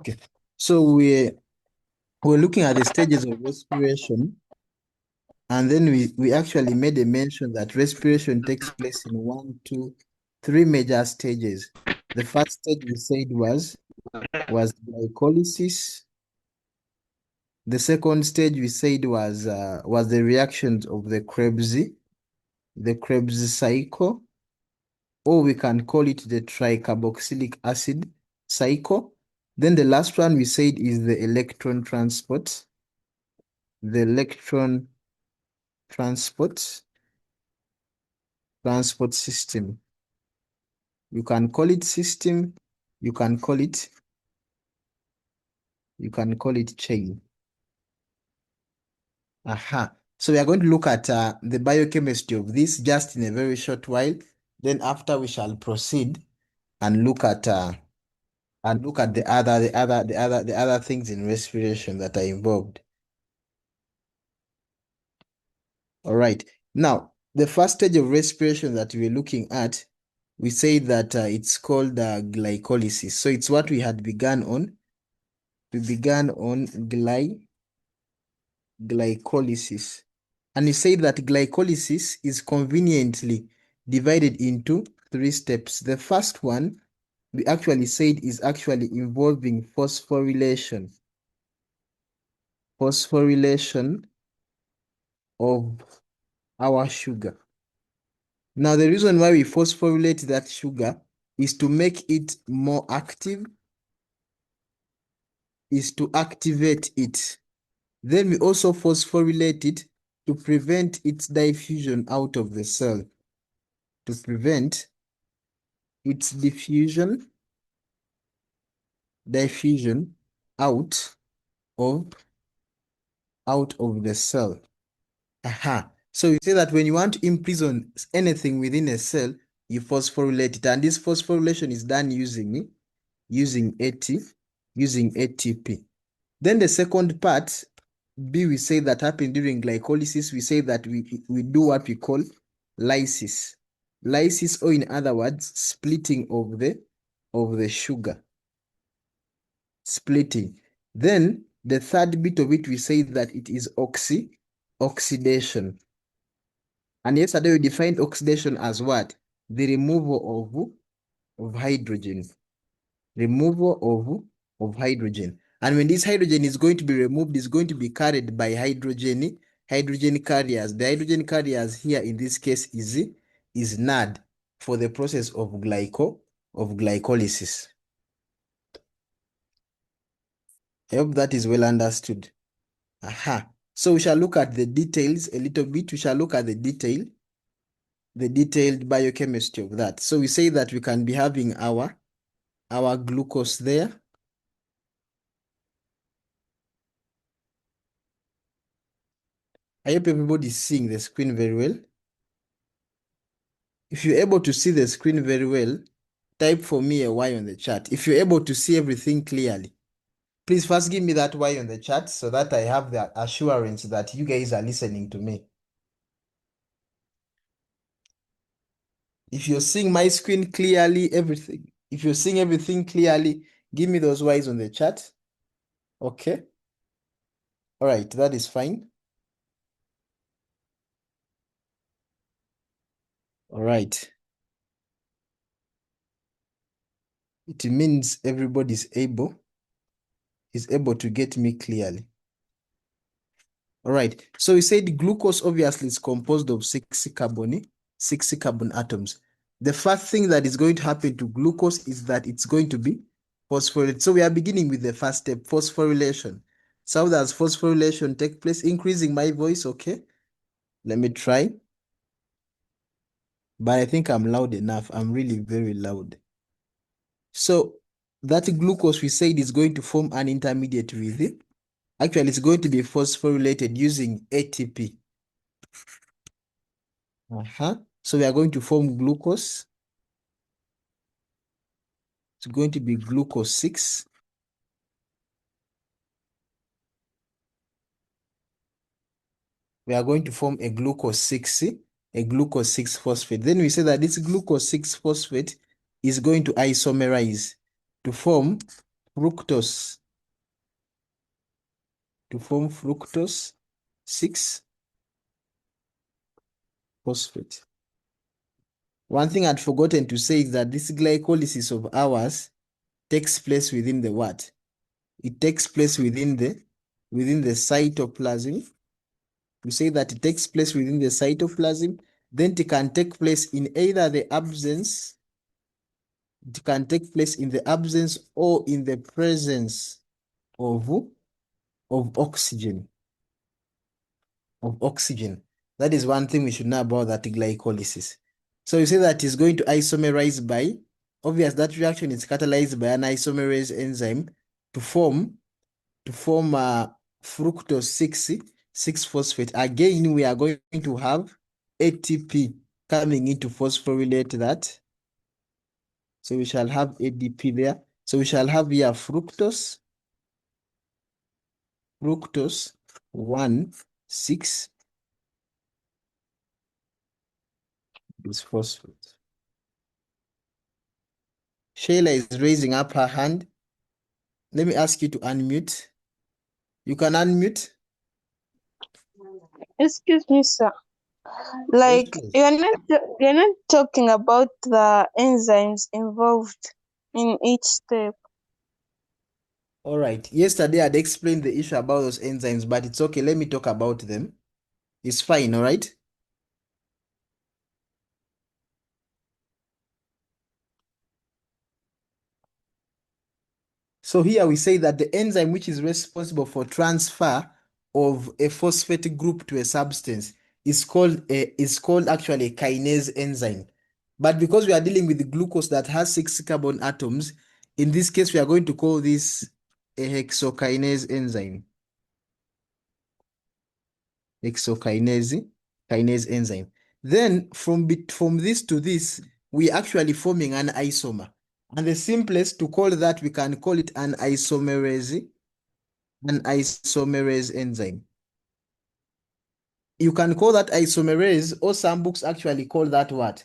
Okay. So we're looking at the stages of respiration, and then we actually made a mention that respiration takes place in 1, 2, 3 major stages. The first stage we said was glycolysis. The second stage we said was the reactions of the Krebs cycle, or we can call it the tricarboxylic acid cycle. Then the last one we said is the electron transport. The electron transport system. You can call it system, you can call it chain. Aha. So we are going to look at the biochemistry of this just in a very short while. Then after we shall proceed and look at the other things in respiration that are involved. All right. Now, the first stage of respiration that we're looking at, we say that it's called glycolysis. So it's what we had begun on. We began on glycolysis. And we say that glycolysis is conveniently divided into 3 steps. The first one, we actually said, is actually involving phosphorylation. Phosphorylation of our sugar. Now, the reason why we phosphorylate that sugar is to make it more active, is to activate it. Then we also phosphorylate it to prevent its diffusion out of the cell. To prevent its diffusion out of the cell. Aha. So you say that when you want to imprison anything within a cell, you phosphorylate it, and this phosphorylation is done using ATP. Then the second part, B, we say that happens during glycolysis. We say that we do what we call lysis. Lysis, or in other words, splitting of the sugar. Splitting. Then the third bit of it, we say that it is oxidation. And yesterday we defined oxidation as what? The removal of hydrogen. Removal of hydrogen. And when this hydrogen is going to be removed, it's going to be carried by hydrogen carriers. The hydrogen carriers here in this case is NAD for the process of glycolysis. I hope that is well understood. Aha. So we shall look at the details a little bit. We shall look at the detailed biochemistry of that. So we say that we can be having our glucose there. I hope everybody is seeing the screen very well. If you're able to see the screen very well, type for me a Y on the chat. If you're able to see everything clearly, please first give me that Y on the chat so that I have the assurance that you guys are listening to me. If you're seeing my screen clearly, if you're seeing everything clearly, give me those Ys on the chat. Okay. All right, that is fine. All right. It means everybody's able to get me clearly. All right. So we said glucose obviously is composed of 6 carbon atoms. The first thing that is going to happen to glucose is that it's going to be phosphorylated. So we are beginning with the first step, phosphorylation. So how does phosphorylation take place? Increasing my voice, okay? Let me try. But I think I'm loud enough. I'm really very loud. So that glucose we said is going to form an intermediate with it. Actually, it's going to be phosphorylated using ATP. So we are going to form glucose. It's going to be glucose 6. We are going to form a glucose 6 phosphate. Then we say that this glucose 6 phosphate is going to isomerize to form fructose to form fructose 6 phosphate. One thing I'd forgotten to say is that this glycolysis of ours takes place within the what? It takes place within the cytoplasm. We say that it takes place within the cytoplasm. Then it can take place in either the absence, it can take place in the absence or in the presence of oxygen. That is one thing we should know about that glycolysis. So you say that it's going to isomerize by, obvious that reaction is catalyzed by an isomerase enzyme to form fructose 6 phosphate. Again, we are going to have ATP coming in to phosphorylate that. So we shall have ADP there. So we shall have here fructose 1 6 is phosphate. Shayla is raising up her hand. Let me ask you to unmute. You can unmute. Excuse me, sir. Yes, Like please. you're not talking about the enzymes involved in each step. All right. Yesterday I'd explained the issue about those enzymes, but it's okay. Let me talk about them. It's fine, all right? So here we say that the enzyme which is responsible for transfer of a phosphate group to a substance is called actually a kinase enzyme. But because we are dealing with glucose that has 6 carbon atoms, in this case we are going to call this a hexokinase enzyme. Kinase enzyme. Then from this to this, we actually forming an isomer. And the simplest to call that, we can call it an isomerase enzyme. You can call that isomerase, or some books actually call that what?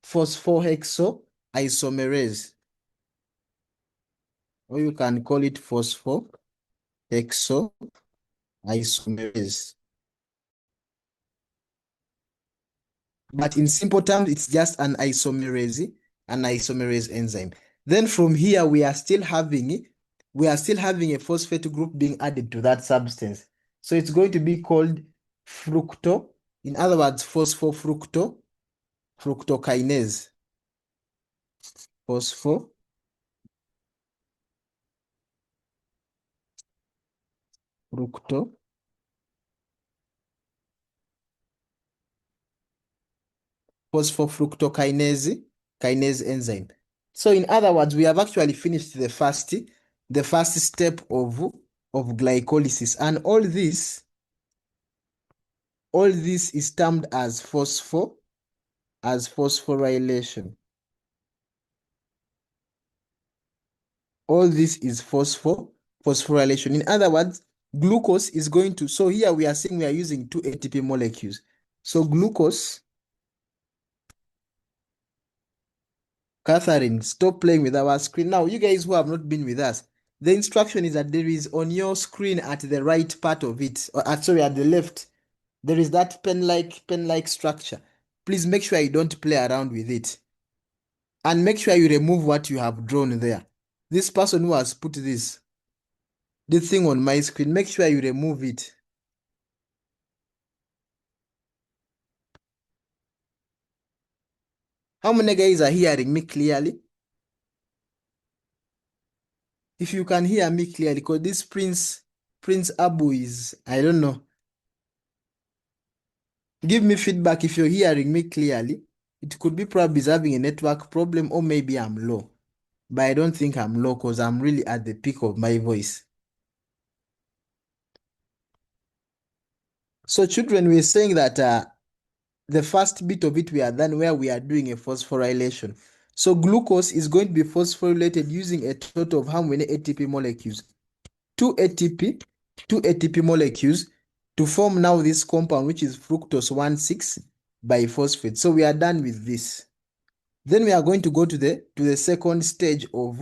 Phosphohexoisomerase. Or you can call it phosphohexoisomerase. But in simple terms, it's just an isomerase enzyme. Then from here, we are still having a phosphate group being added to that substance. So it's going to be called fructo. In other words, fructokinase. Phosphofructo phosphofructokinase enzyme. So in other words, we have actually finished the first step of glycolysis, and all this is termed as phosphorylation. All this is phosphorylation. In other words, glucose is going to, so here we are saying we are using 2 ATP molecules. So glucose, Catherine, stop playing with our screen. Now, you guys who have not been with us, the instruction is that there is on your screen at the right part of it, or at the left, there is that pen-like structure. Please make sure you don't play around with it. And make sure you remove what you have drawn there. This person who has put this thing on my screen, make sure you remove it. How many guys are hearing me clearly? If you can hear me clearly, because this Prince Abu is, I don't know. Give me feedback if you're hearing me clearly. It could be probably having a network problem, or maybe I'm low. But I don't think I'm low because I'm really at the peak of my voice. So children, we're saying that the first bit of it we are done, where we are doing a phosphorylation. So glucose is going to be phosphorylated using a total of how many ATP molecules? 2 ATP molecules to form now this compound, which is fructose 1,6 biphosphate. So we are done with this. Then we are going to go to the second stage of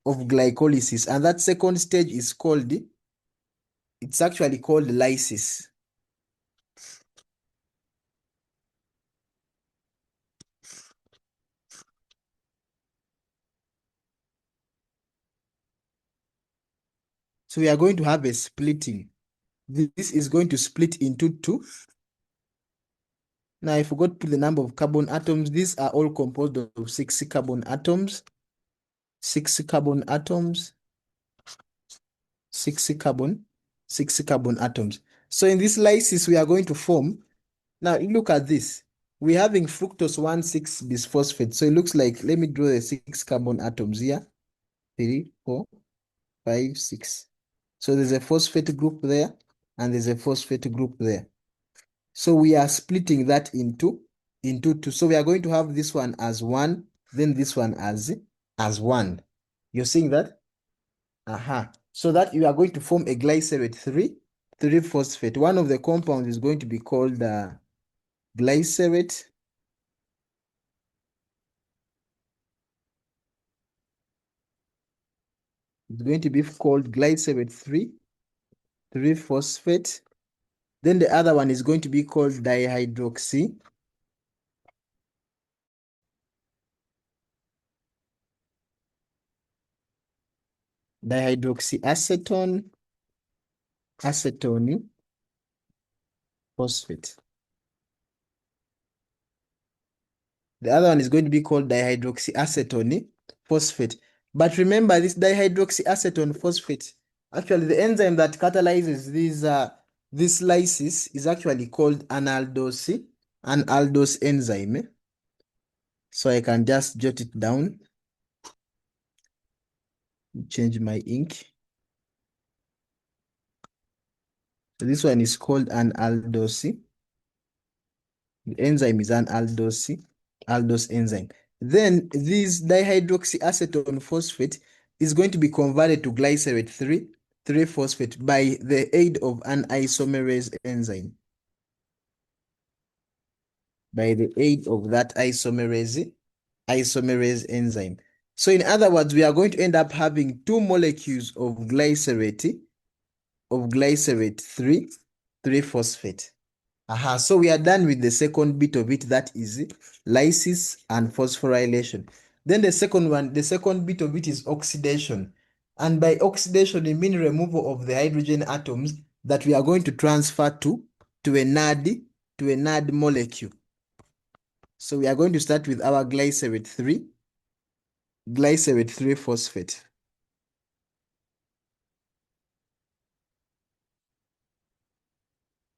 of glycolysis, and that second stage is called, it's actually called lysis. So we are going to have a splitting. This is going to split into two. Now I forgot to put the number of carbon atoms. These are all composed of 6 carbon atoms. 6 carbon atoms. 6 carbon atoms. So in this lysis, we are going to form. Now look at this. We're having fructose 1,6-bisphosphate. So it looks like, let me draw the 6 carbon atoms here. 3, 4, 5, 6. So there's a phosphate group there, and there's a phosphate group there. So we are splitting that into two. So we are going to have this one as 1, then this one as 1. You're seeing that? So that you are going to form a glycerate 3-phosphate. One of the compounds is going to be called glycerate. It's going to be called glycerate 3-phosphate. Then the other one is going to be called dihydroxyacetone. Acetone phosphate. The other one is going to be called dihydroxyacetone phosphate. But remember, this dihydroxyacetone phosphate, actually the enzyme that catalyzes this lysis is actually called an aldose enzyme. So I can just jot it down, change my ink. So this one is called an aldose. The enzyme is an aldose enzyme. Then this dihydroxyacetone phosphate is going to be converted to glycerate 3-phosphate by the aid of an isomerase enzyme. By the aid of that isomerase enzyme. So in other words, we are going to end up having 2 molecules of glycerate 3-phosphate. So we are done with the second bit of it, that is lysis and phosphorylation. Then the second bit of it is oxidation. And by oxidation, we mean removal of the hydrogen atoms that we are going to transfer to a NAD molecule. So we are going to start with our glycerate 3-phosphate.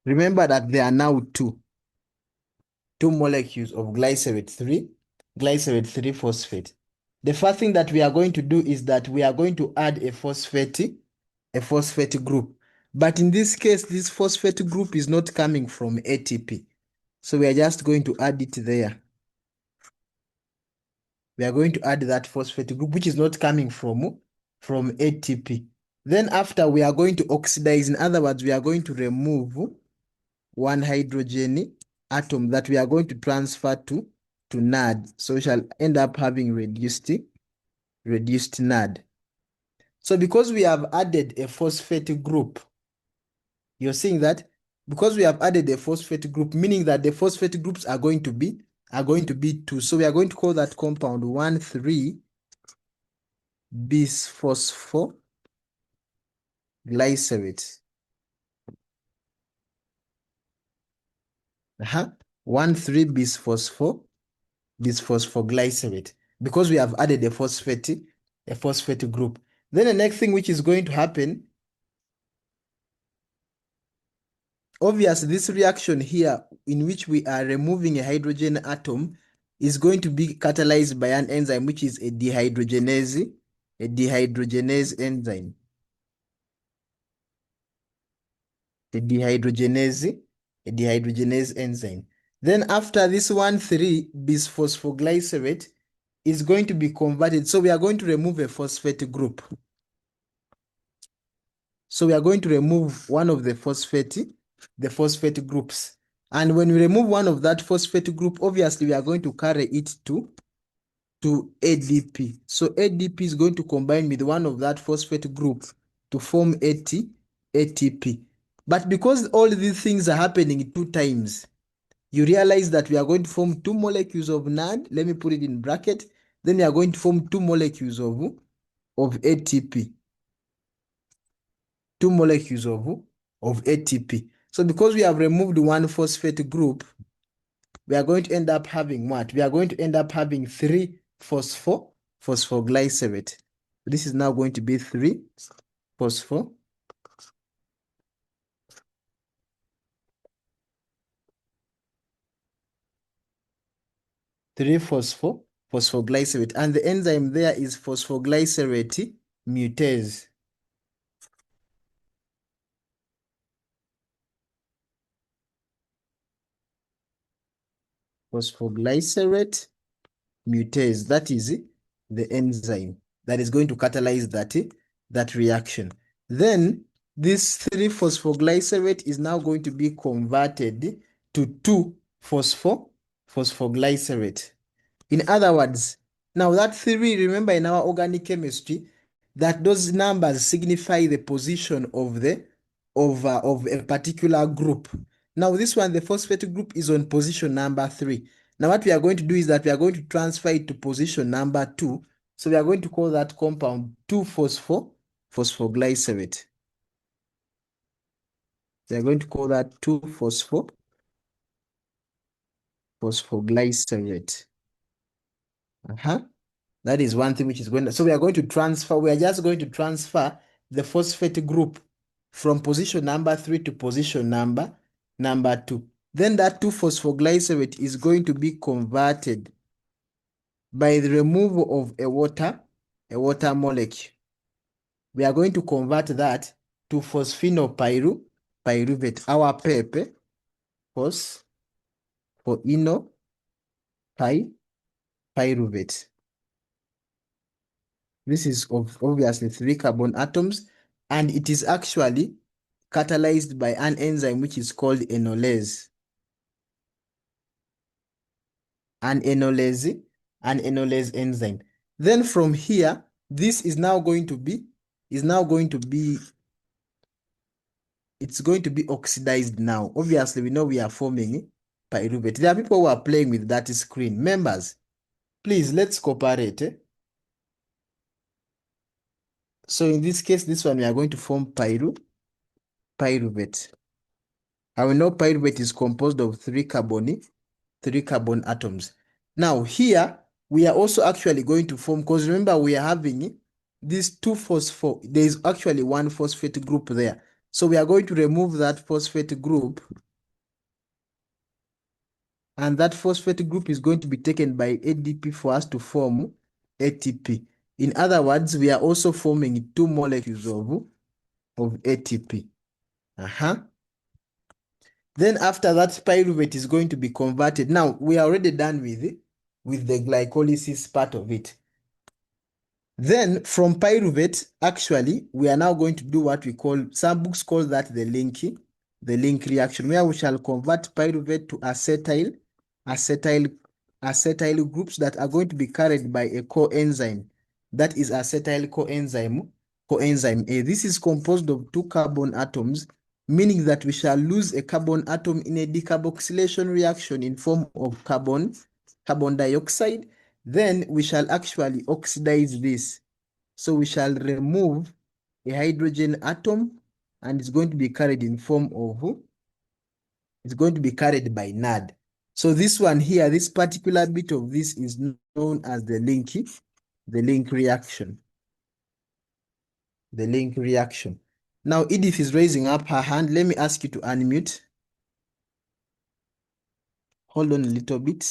Remember that there are now two molecules of glycerate 3-phosphate. The first thing that we are going to do is that we are going to add a phosphate group. But in this case, this phosphate group is not coming from ATP. So we are just going to add it there. We are going to add that phosphate group, which is not coming from ATP. Then after, we are going to oxidize. In other words, we are going to remove one hydrogen atom that we are going to transfer to NAD. So we shall end up having reduced NAD. So because we have added a phosphate group, you're seeing that because we have added a phosphate group, meaning that the phosphate groups are going to be 2. So we are going to call that compound 1,3-bisphosphoglycerate. 1,3-bisphosphoglycerate, because we have added a phosphate group. Then the next thing which is going to happen, obviously this reaction here in which we are removing a hydrogen atom is going to be catalyzed by an enzyme which is a dehydrogenase enzyme. A dehydrogenase enzyme. Then after this 1,3-bisphosphoglycerate is going to be converted. So we are going to remove a phosphate group. So we are going to remove one of the phosphate groups. And when we remove one of that phosphate group, obviously we are going to carry it to to ADP. So ADP is going to combine with one of that phosphate group to form ATP. But because all these things are happening 2 times, you realize that we are going to form 2 molecules of NAD. Let me put it in bracket. Then we are going to form 2 molecules of ATP. 2 molecules of ATP. So because we have removed one phosphate group, we are going to end up having what? We are going to end up having 3-phosphoglycerate. This is now going to be 3-phosphoglycerate. 3-phosphoglycerate, and the enzyme there is phosphoglycerate mutase. Phosphoglycerate mutase, that is the enzyme that is going to catalyze that reaction. Then this 3-phosphoglycerate is now going to be converted to 2-phosphoglycerate. In other words, now that 3, remember in our organic chemistry, that those numbers signify the position of of a particular group. Now this one, the phosphate group is on position number 3. Now what we are going to do is that we are going to transfer it to position number 2. So we are going to call that compound 2-phosphoglycerate. We are going to call that 2-phosphoglycerate. That is one thing which is going to, so we are going to transfer, we are just going to transfer the phosphate group from position number 3 to position number 2. Then that 2-phosphoglycerate is going to be converted by the removal of a water molecule. We are going to convert that to phosphenolpyruvate, our PEP, pyruvate. This is obviously 3 carbon atoms, and it is actually catalyzed by an enzyme which is called enolase. An enolase enzyme. Then from here, this is now going to be, it's going to be oxidized now. Obviously, we know we are forming pyruvate. There are people who are playing with that screen. Members, please, let's cooperate. So in this case, this one, we are going to form pyruvate. And we know pyruvate is composed of 3 carbon atoms. Now here, we are also actually going to form, because remember we are having these 2 phosphor, there is actually 1 phosphate group there. So we are going to remove that phosphate group, and that phosphate group is going to be taken by ADP for us to form ATP. In other words, we are also forming 2 molecules of ATP. Then after that, pyruvate is going to be converted. Now, we are already done with the glycolysis part of it. Then from pyruvate, actually, we are now going to do what we call, some books call that the link reaction, where we shall convert pyruvate to acetyl groups that are going to be carried by a coenzyme. That is acetyl coenzyme A. This is composed of 2 carbon atoms, meaning that we shall lose a carbon atom in a decarboxylation reaction in form of carbon dioxide. Then we shall actually oxidize this. So we shall remove a hydrogen atom, and it's going to be carried in form of, it's going to be carried by NAD. So this one here, this particular bit of this is known as the link reaction. The link reaction. Now Edith is raising up her hand. Let me ask you to unmute. Hold on a little bit.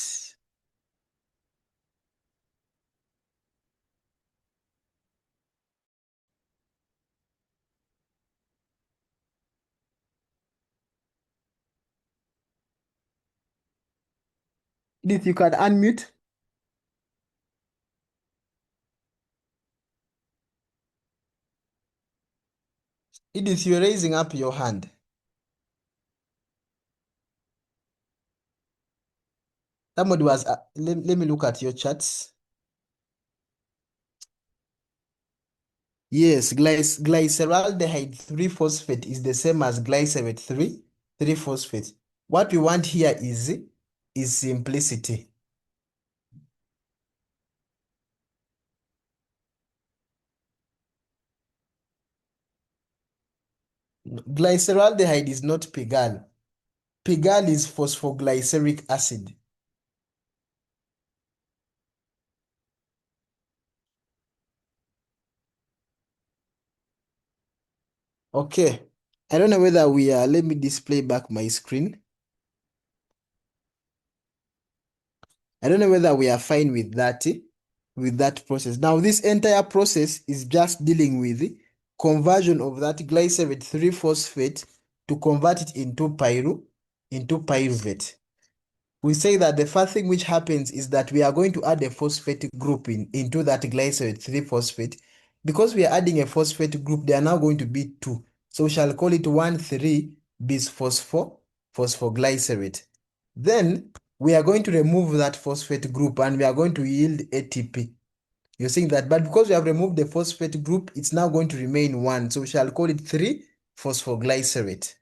Edith, you can unmute. Edith, you're raising up your hand. Somebody was, let me look at your chats. Yes, glyceraldehyde 3-phosphate is the same as glycerate 3-phosphate. What we want here is simplicity. Glyceraldehyde is not pigal. Pigal is phosphoglyceric acid. Okay. I don't know whether we are, let me display back my screen. I don't know whether we are fine with that process. Now, this entire process is just dealing with the conversion of that glycerate 3-phosphate to convert it into pyruvate. We say that the first thing which happens is that we are going to add a phosphate group into that glycerate 3-phosphate. Because we are adding a phosphate group, they are now going to be 2. So we shall call it 1,3-bis-phosphoglycerate. Then we are going to remove that phosphate group and we are going to yield ATP. You're seeing that, but because we have removed the phosphate group, it's now going to remain 1. So we shall call it 3-phosphoglycerate.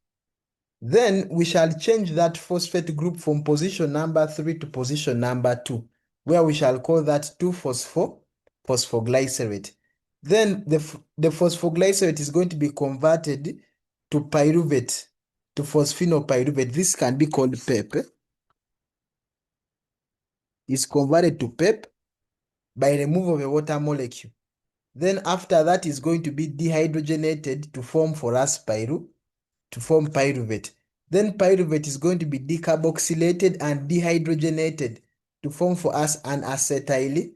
Then we shall change that phosphate group from position number 3 to position number 2, where we shall call that 2-phosphoglycerate. Then the phosphoglycerate is going to be converted to pyruvate, to phosphinopyruvate. This can be called PEP. Is converted to PEP by removal of a water molecule. Then after that is going to be dehydrogenated to form for us pyruvate. Then pyruvate is going to be decarboxylated and dehydrogenated to form for us an acetyl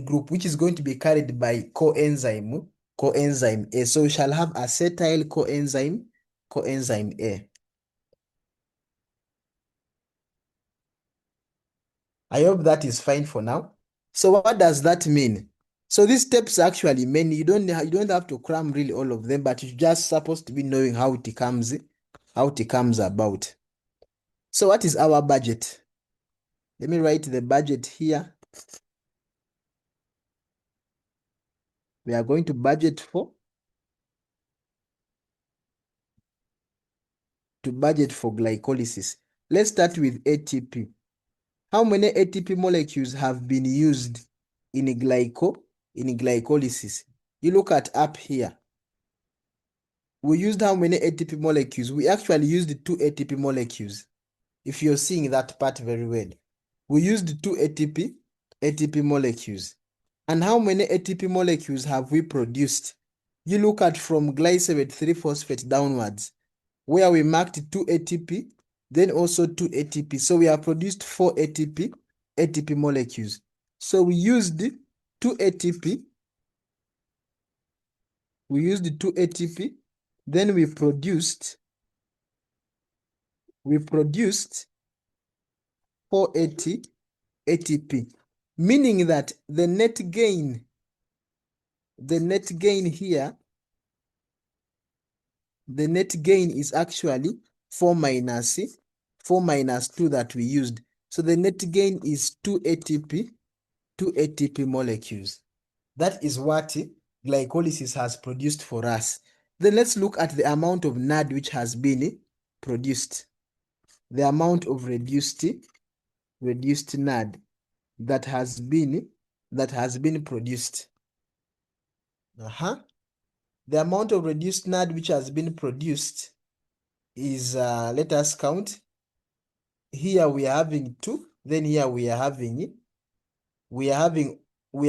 group, which is going to be carried by coenzyme A. So we shall have acetyl coenzyme A. I hope that is fine for now. So what does that mean? So these steps actually many. You don't have to cram really all of them, but you're just supposed to be knowing how it comes about. So what is our budget? Let me write the budget here. We are going to budget for glycolysis. Let's start with ATP. How many ATP molecules have been used in glycolysis? You look at up here. We used how many ATP molecules? We actually used 2 ATP molecules. If you're seeing that part very well. We used 2 ATP molecules. And how many ATP molecules have we produced? You look at from glycerate 3-phosphate downwards, where we marked 2 ATP, then also 2 ATP. So we have produced 4 ATP molecules. So we used 2 ATP. We used 2 ATP. Then we produced 4 ATP, meaning that the net gain here, the net gain is actually 4 minus 2 that we used. So the net gain is 2 ATP molecules. That is what glycolysis has produced for us. Then let's look at the amount of NAD which has been produced. The amount of reduced NAD that has been produced. The amount of reduced NAD which has been produced is, let us count. Here we are having 2, then here we are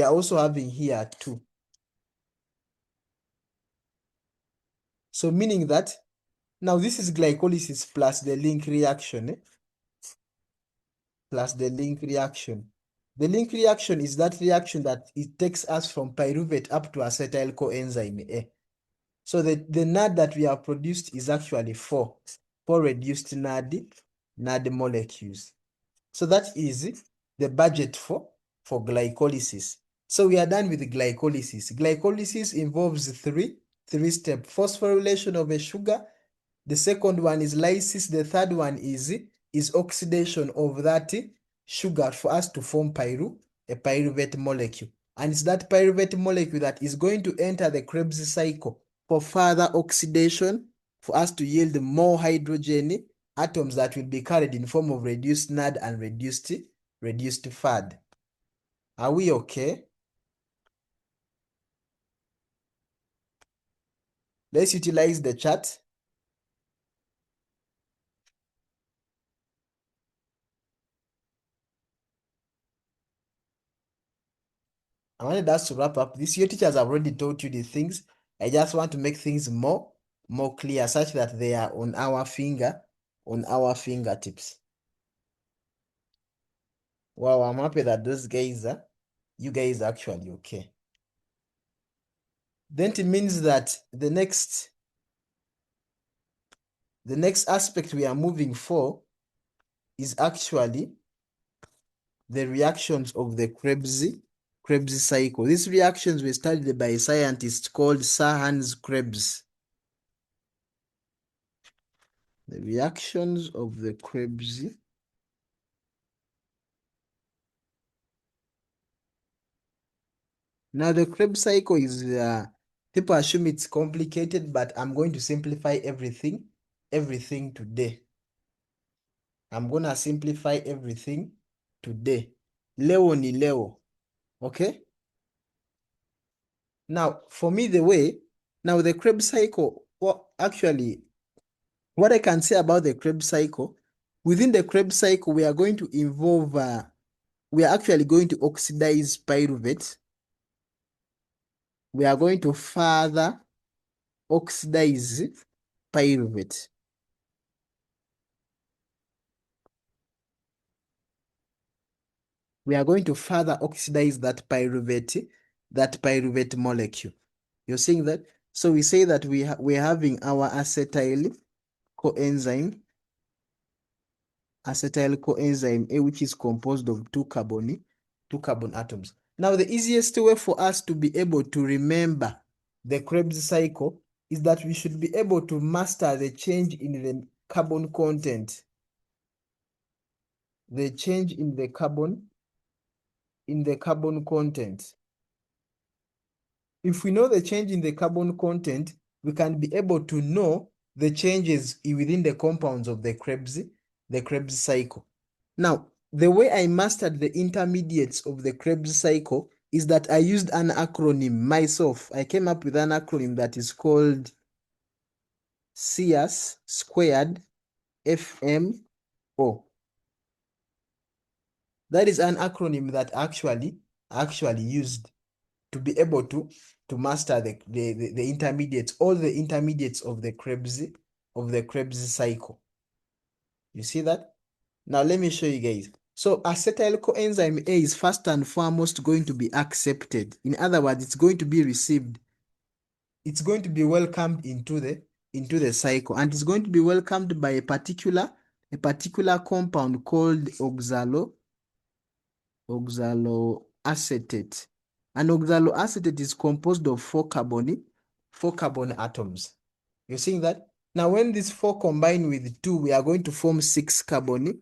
also having here 2. So meaning that now this is glycolysis plus the link reaction, plus the link reaction. The link reaction is that reaction that it takes us from pyruvate up to acetyl coenzyme A. So the NAD that we have produced is actually 4 reduced NAD molecules. So that is the budget for glycolysis. So we are done with glycolysis. Glycolysis involves three steps. Phosphorylation of a sugar. The second one is lysis. The third one is oxidation of that sugar for us to form a pyruvate molecule. And it's that pyruvate molecule that is going to enter the Krebs cycle for further oxidation for us to yield more hydrogen atoms that will be carried in form of reduced NAD and reduced FAD. Are we okay? Let's utilize the chart. I wanted us to wrap up this. Your teachers have already taught you the things. I just want to make things more clear such that they are on our fingertips. Wow, I'm happy that those guys are, you guys are actually okay. Then it means that the next aspect we are moving for is actually the reactions of the Krebs cycle. These reactions were studied by a scientist called Sir Hans Krebs. The reactions of the Krebs. Now the Krebs cycle is, people assume it's complicated, but I'm going to simplify everything today. I'm gonna simplify everything today. Leo ni leo, okay? Now, for me, the Krebs cycle, well, actually, what I can say about the Krebs cycle, within the Krebs cycle, we are going to involve, we are actually going to oxidize pyruvate. We are going to further oxidize pyruvate. We are going to further oxidize that pyruvate molecule. You're seeing that? So we say that we're having our acetyl coenzyme A, which is composed of two carbon atoms. Now, the easiest way for us to be able to remember the Krebs cycle is that we should be able to master the change in the carbon content. The change in the carbon content. If we know the change in the carbon content, we can be able to know the changes within the compounds of the Krebs cycle. Now, the way I mastered the intermediates of the Krebs cycle is that I used an acronym myself. I came up with an acronym that is called CS squared FMO. That is an acronym that actually used to be able to master the intermediates, all the intermediates of the Krebs cycle. You see that? Now let me show you guys. So acetyl coenzyme A is first and foremost going to be accepted. In other words, it's going to be received. It's going to be welcomed into the cycle, and it's going to be welcomed by a particular compound called oxaloacetate. And oxaloacetate is composed of four carbon atoms. You're seeing that? Now, when these four combine with two, we are going to form six carbon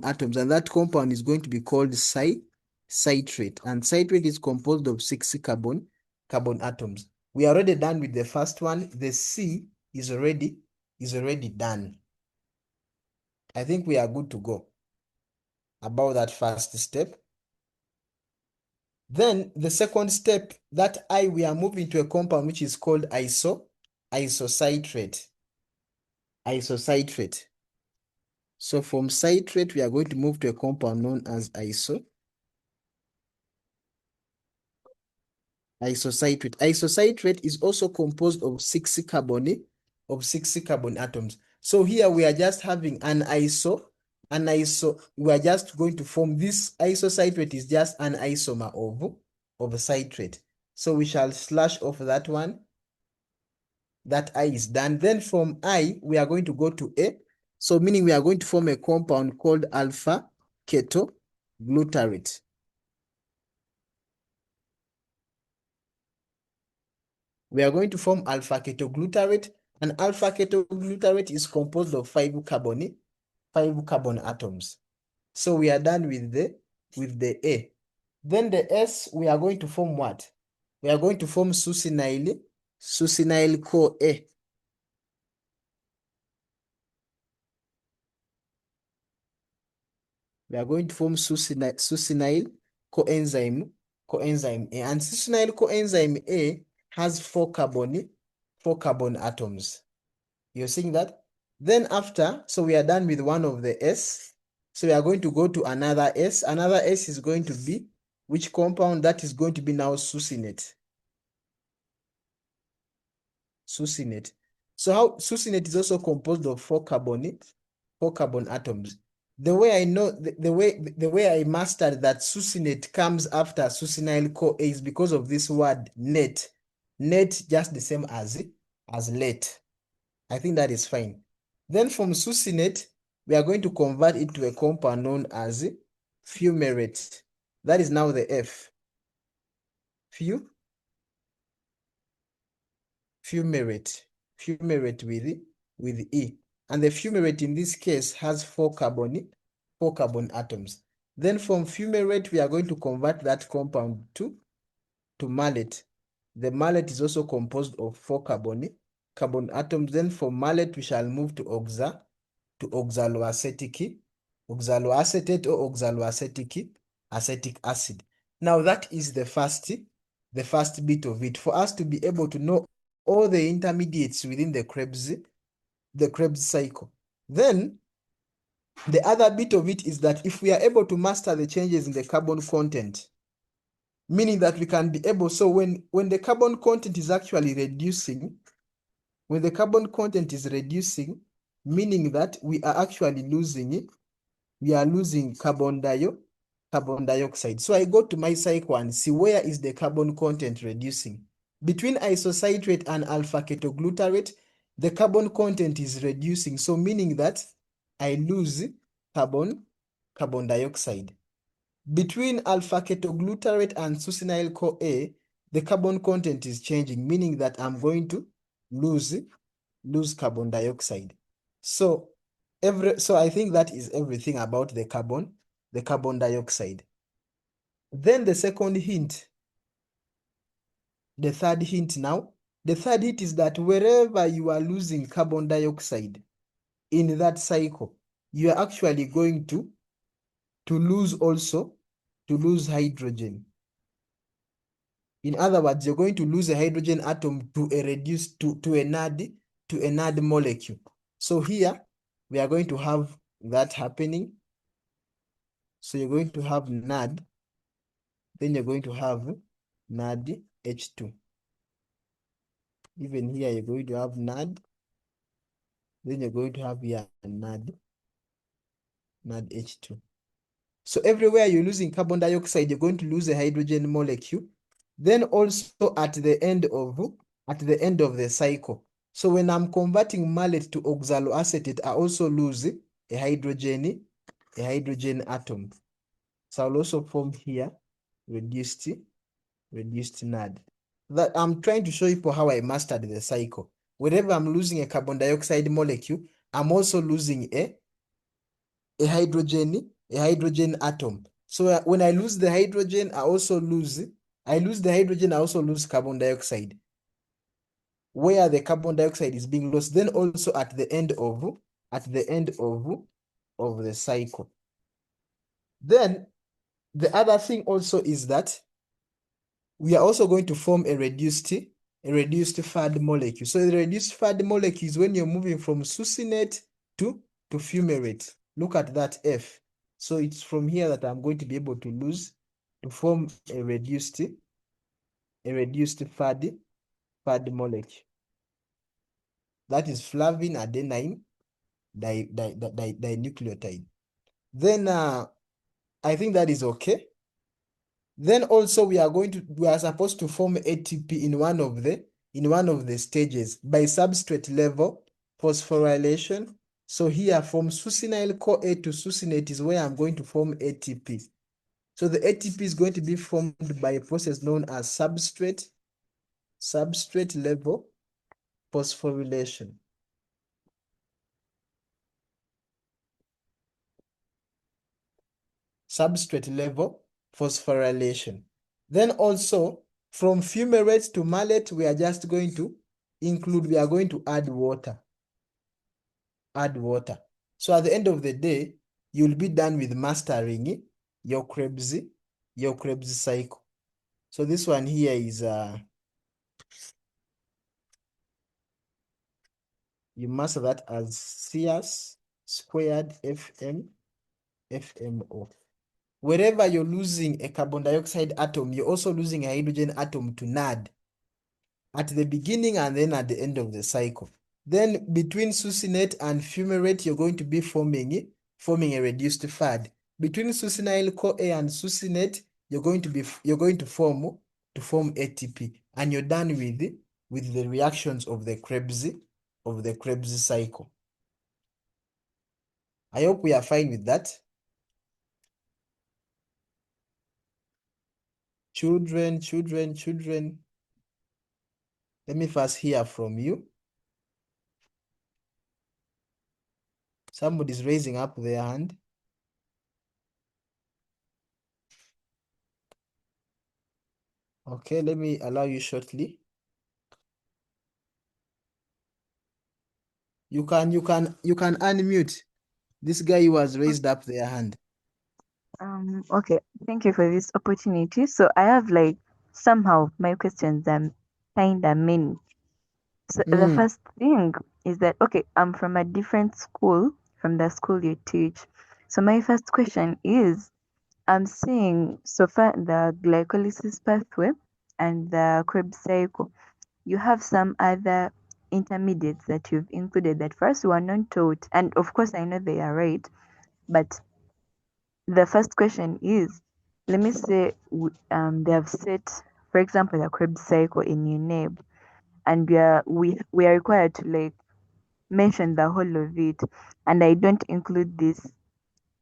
atoms, and that compound is going to be called citrate. And citrate is composed of six carbon atoms. We are already done with the first one. The C is already done. I think we are good to go about that first step. Then the second step, that we are moving to a compound which is called isocitrate. So from citrate, we are going to move to a compound known as isocitrate. Isocitrate is also composed of six carbon atoms. So here we are just having an we are just going to form this isocitrate is just an isomer of citrate. So we shall slash off that one. That I is done. Then from I, we are going to go to A. So meaning we are going to form a compound called alpha ketoglutarate. We are going to form alpha ketoglutarate, and alpha ketoglutarate is composed of five carbon atoms. So we are done with the A. Then the S, we are going to form what? We are going to form succinyl-CoA. We are going to form succinyl coenzyme A. And succinyl coenzyme A has four carbon atoms. You're seeing that? Then after, so we are done with one of the S. So we are going to go to another S. Another S is going to be which compound? That is going to be now succinate. Succinate. So how succinate is also composed of four carbon atoms. The way I know the way I mastered that succinate comes after succinyl-CoA is because of this word net. Net just the same as late. I think that is fine. Then from succinate, we are going to convert it to a compound known as fumarate. That is now the F. Fumarate. Fumarate with E. And the fumarate in this case has four carbon atoms. Then from fumarate, we are going to convert that compound to malate. The malate is also composed of four carbon atoms. Then from malate, we shall move to oxaloacetate or oxaloacetic acid. Now that is the first bit of it. For us to be able to know all the intermediates within the Krebs cycle. Then the other bit of it is that if we are able to master the changes in the carbon content, meaning that we can be able, so when the carbon content is actually reducing, when the carbon content is reducing, meaning that we are actually losing carbon dioxide. So I go to my cycle and see where is the carbon content reducing. Between isocitrate and alpha ketoglutarate, the carbon content is reducing. So meaning that I lose carbon dioxide. Between alpha ketoglutarate and succinyl-CoA, the carbon content is changing, meaning that I'm going to lose carbon dioxide. So I think that is everything about the carbon dioxide. Then the second hint, the third hint now, the third hint is that wherever you are losing carbon dioxide in that cycle, you are actually going to lose hydrogen. In other words, you're going to lose a hydrogen atom to a NAD molecule. So here we are going to have that happening. So you're going to have NAD, then you're going to have NAD H2. Even here you're going to have NAD, then you're going to have here NAD H2. So everywhere you're losing carbon dioxide, you're going to lose a hydrogen molecule. Then also at the end of the cycle. So when I'm converting malate to oxaloacetate, I also lose a hydrogen atom. So I'll also form here reduced NAD. That I'm trying to show you how I mastered the cycle. Whenever I'm losing a carbon dioxide molecule, I'm also losing a hydrogen atom. So when I lose the hydrogen, I lose the hydrogen, I also lose carbon dioxide. Where the carbon dioxide is being lost, then also at the end of the cycle. Then the other thing also is that we are also going to form a reduced fad molecule. So the reduced fad molecule is when you're moving from succinate to fumarate. Look at that F. So it's from here that I'm going to be able to form a reduced fad molecule. That is flavin adenine dinucleotide. Then I think that is okay. Then also we are supposed to form ATP in one of the stages by substrate level phosphorylation. So here from succinyl-CoA to succinate is where I'm going to form ATP. So the ATP is going to be formed by a process known as substrate level phosphorylation. Substrate level phosphorylation. Then also from fumarate to malate, we are just going to add water. Add water. So at the end of the day, you'll be done with mastering your Krebs cycle. So this one here is you master that as CS squared FMO. Wherever you're losing a carbon dioxide atom, you're also losing a hydrogen atom to NAD at the beginning and then at the end of the cycle. Then between succinate and fumarate, you're going to be forming a reduced fad. Between succinyl-CoA and succinate, you're going to form ATP, and you're done with the reactions of the Krebs cycle. I hope we are fine with that. Children. Let me first hear from you. Somebody's raising up their hand. Okay, let me allow you shortly. You can unmute. This guy who has raised up their hand. Okay, thank you for this opportunity. So I have like somehow my questions are kind of many. So the first thing is that okay, I'm from a different school from the school you teach. So my first question is I'm seeing so far the glycolysis pathway and the Krebs cycle. You have some other intermediates that you've included that first were not taught, and of course I know they are right, but the first question is, let me say they have set, for example, a Krebs cycle in UNEB, and we are required to like mention the whole of it, and I don't include this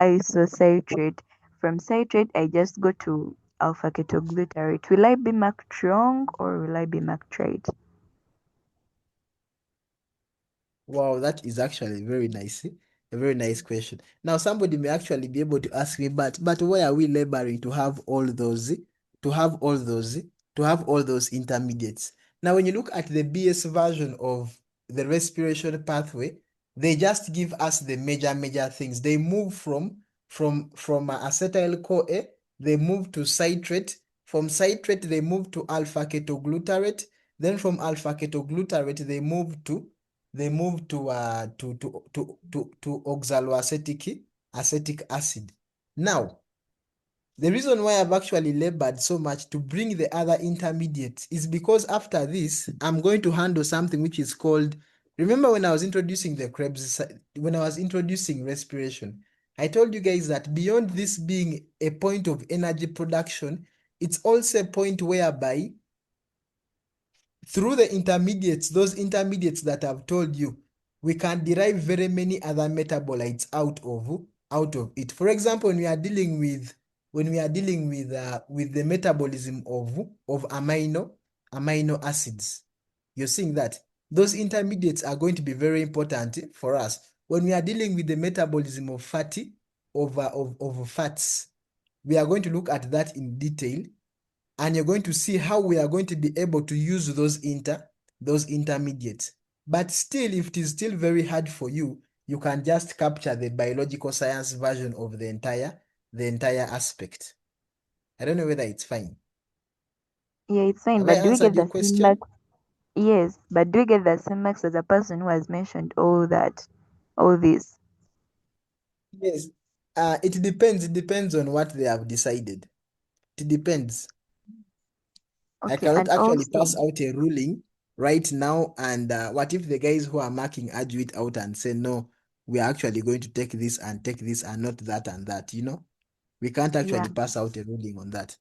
isocitrate. From citrate, I just go to alpha ketoglutarate. Will I be marked wrong or will I be marked right? Wow, that is actually very nice. A very nice question. Now, somebody may actually be able to ask me, but why are we laboring to have all those, intermediates? Now, when you look at the BS version of the respiration pathway, they just give us the major things. They move from acetyl-CoA, they move to citrate. From citrate, they move to alpha ketoglutarate. Then from alpha ketoglutarate, they move to oxaloacetic acid. Now, the reason why I've actually labored so much to bring the other intermediates is because after this, I'm going to handle something which is called, remember when I was introducing respiration, I told you guys that beyond this being a point of energy production, it's also a point whereby through the intermediates, those intermediates that I've told you, we can derive very many other metabolites out of it. For example, when we are dealing with the metabolism of amino acids, you're seeing that those intermediates are going to be very important for us when we are dealing with the metabolism of fats. We are going to look at that in detail, and you're going to see how we are going to be able to use those intermediates. But still, if it is still very hard for you, you can just capture the biological science version of the entire aspect. I don't know whether it's fine. Yeah, it's fine, Have I but do we answered get your the same question? marks? Yes, but do we get the same marks as a person who has mentioned all this? Yes. It depends. It depends on what they have decided. It depends. I Okay, cannot and actually also, pass out a ruling right now. And what if the guys who are marking argue it out and say, no, we are actually going to take this and not that and that, We can't yeah, actually pass out a ruling on that.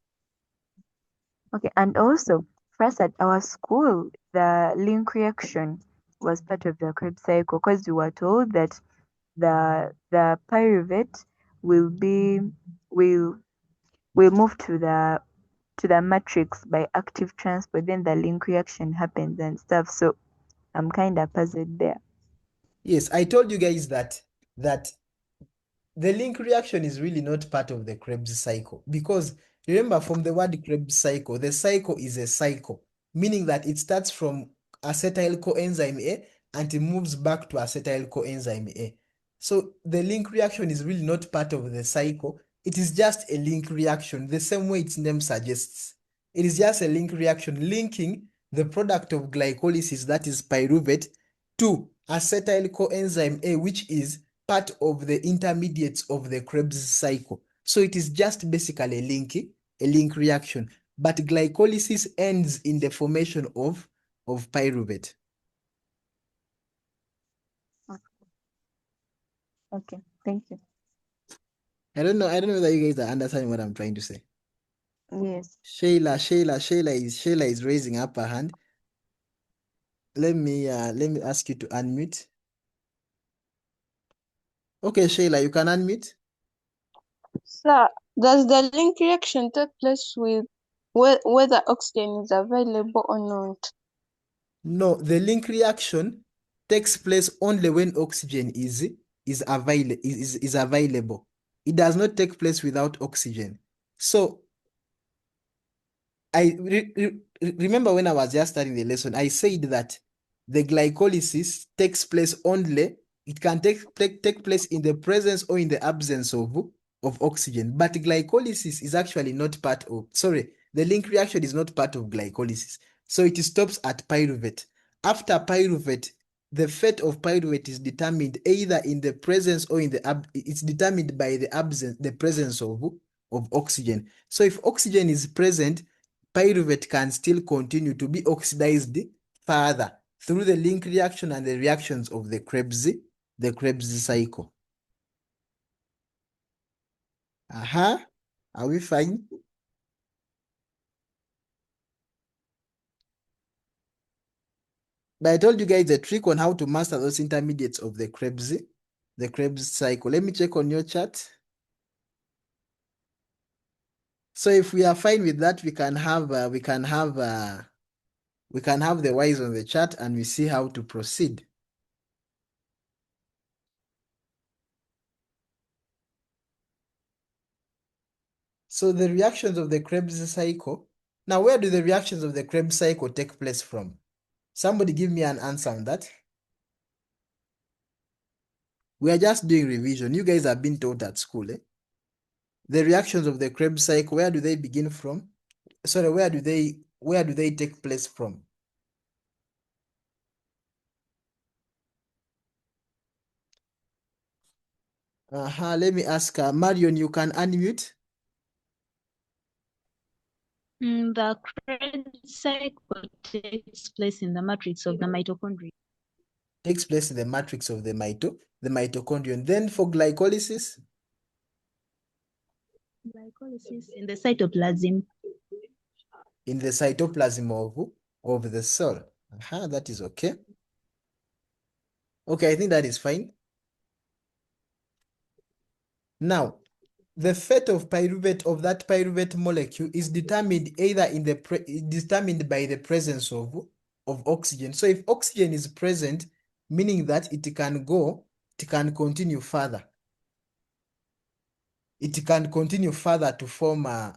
okay, and also, first at our school, the link reaction was part of the Krebs cycle because we were told that the pyruvate will be will will move to the matrix by active transport, then the link reaction happens and stuff. So I'm kind of puzzled there. Yes, I told you guys that the link reaction is really not part of the Krebs cycle, because Remember, from the word Krebs cycle, the cycle is a cycle, meaning that it starts from acetyl coenzyme A and it moves back to acetyl coenzyme A. So the link reaction is really not part of the cycle. It is just a link reaction, the same way its name suggests. It is just a link reaction linking the product of glycolysis, that is pyruvate, to acetyl coenzyme A, which is part of the intermediates of the Krebs cycle. So it is just basically a link reaction, but glycolysis ends in the formation of pyruvate. Okay, thank you. I don't know whether you guys are understanding what I'm trying to say. Yes. Shayla is raising up her hand. Let me ask you to unmute. Okay, Shayla, you can unmute. So, does the link reaction take place with whether oxygen is available or not? No, the link reaction takes place only when oxygen is available. It does not take place without oxygen. So I remember when I was just starting the lesson, I said that the glycolysis takes place only, it can take place in the presence or in the absence of oxygen. But glycolysis is actually not part of, sorry, the link reaction is not part of glycolysis. So it stops at pyruvate. After pyruvate, the fate of pyruvate is determined either in the presence or in the, it's determined by the presence of oxygen. So if oxygen is present, pyruvate can still continue to be oxidized further through the link reaction and the reactions of the Krebs cycle. Are we fine? But I told you guys the trick on how to master those intermediates of the Krebs cycle. Let me check on your chart. So if we are fine with that, we can have the Y's on the chart and we see how to proceed. So the reactions of the Krebs cycle. Now, where do the reactions of the Krebs cycle take place from? Somebody give me an answer on that. We are just doing revision. You guys have been taught at school. The reactions of the Krebs cycle, where do they begin from? Sorry, where do they take place from? Let me ask Marion, you can unmute. The Krebs cycle takes place in the matrix of the mitochondria. Takes place in the matrix of the mitochondrion. Then for glycolysis? Glycolysis in the cytoplasm. In the cytoplasm of the cell. That is okay. Okay, I think that is fine. Now, the fate of pyruvate, of that pyruvate molecule, is determined either in the determined by the presence of oxygen. So if oxygen is present, meaning that it can continue further. It can continue further to form the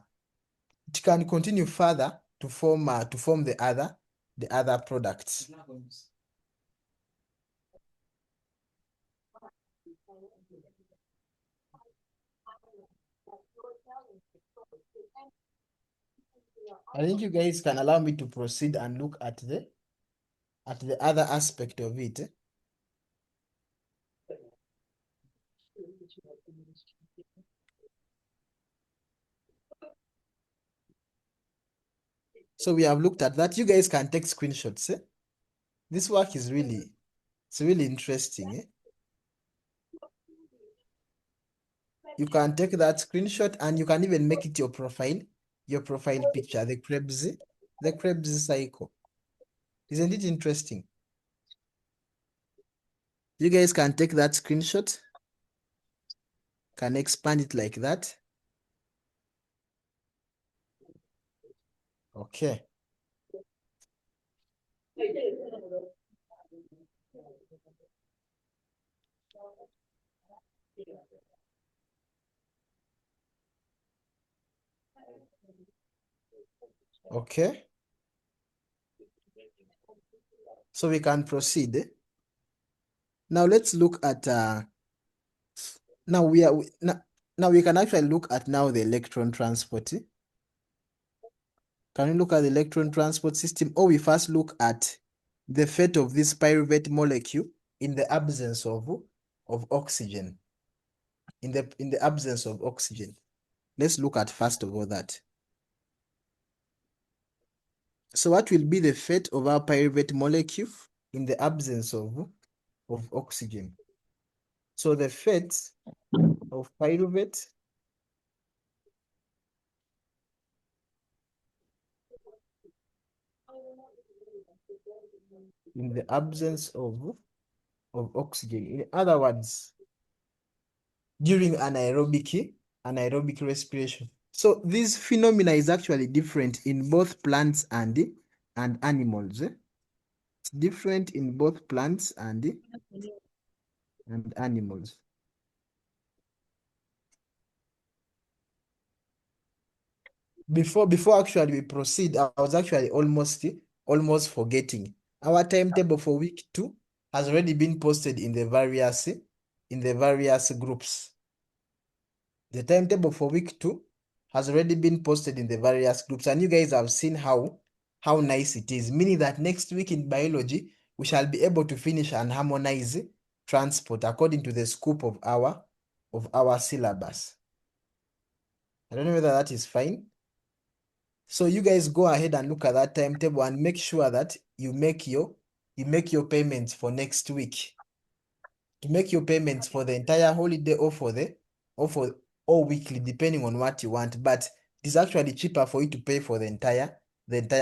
other products. I think you guys can allow me to proceed and look at the other aspect of it. So we have looked at that. You guys can take screenshots. This work is really interesting. You can take that screenshot and you can even make it your profile picture, the Krebs cycle. Isn't it interesting? You guys can take that screenshot, can expand it like that. Okay. Okay. So we can proceed. Now let's look at now we can actually look at now the electron transport. Can we look at the electron transport system, or we first look at the fate of this pyruvate molecule in the absence of oxygen? In the absence of oxygen. Let's look at first of all that. So what will be the fate of our pyruvate molecule in the absence of oxygen? So the fate of pyruvate in the absence of oxygen. In other words, during anaerobic respiration. So this phenomena is actually different in both plants and animals. It's different in both plants and animals. Before actually we proceed, I was actually almost forgetting. Our timetable for week 2 has already been posted in the various groups. The timetable for week 2 has already been posted in the various groups, and you guys have seen how nice it is, meaning that next week in biology, we shall be able to finish and harmonize transport according to the scope of our syllabus. I don't know whether that is fine. So you guys go ahead and look at that timetable and make sure that you make your payments for next week. To make your payments for the entire holiday or for weekly, depending on what you want. But it's actually cheaper for you to pay for the entire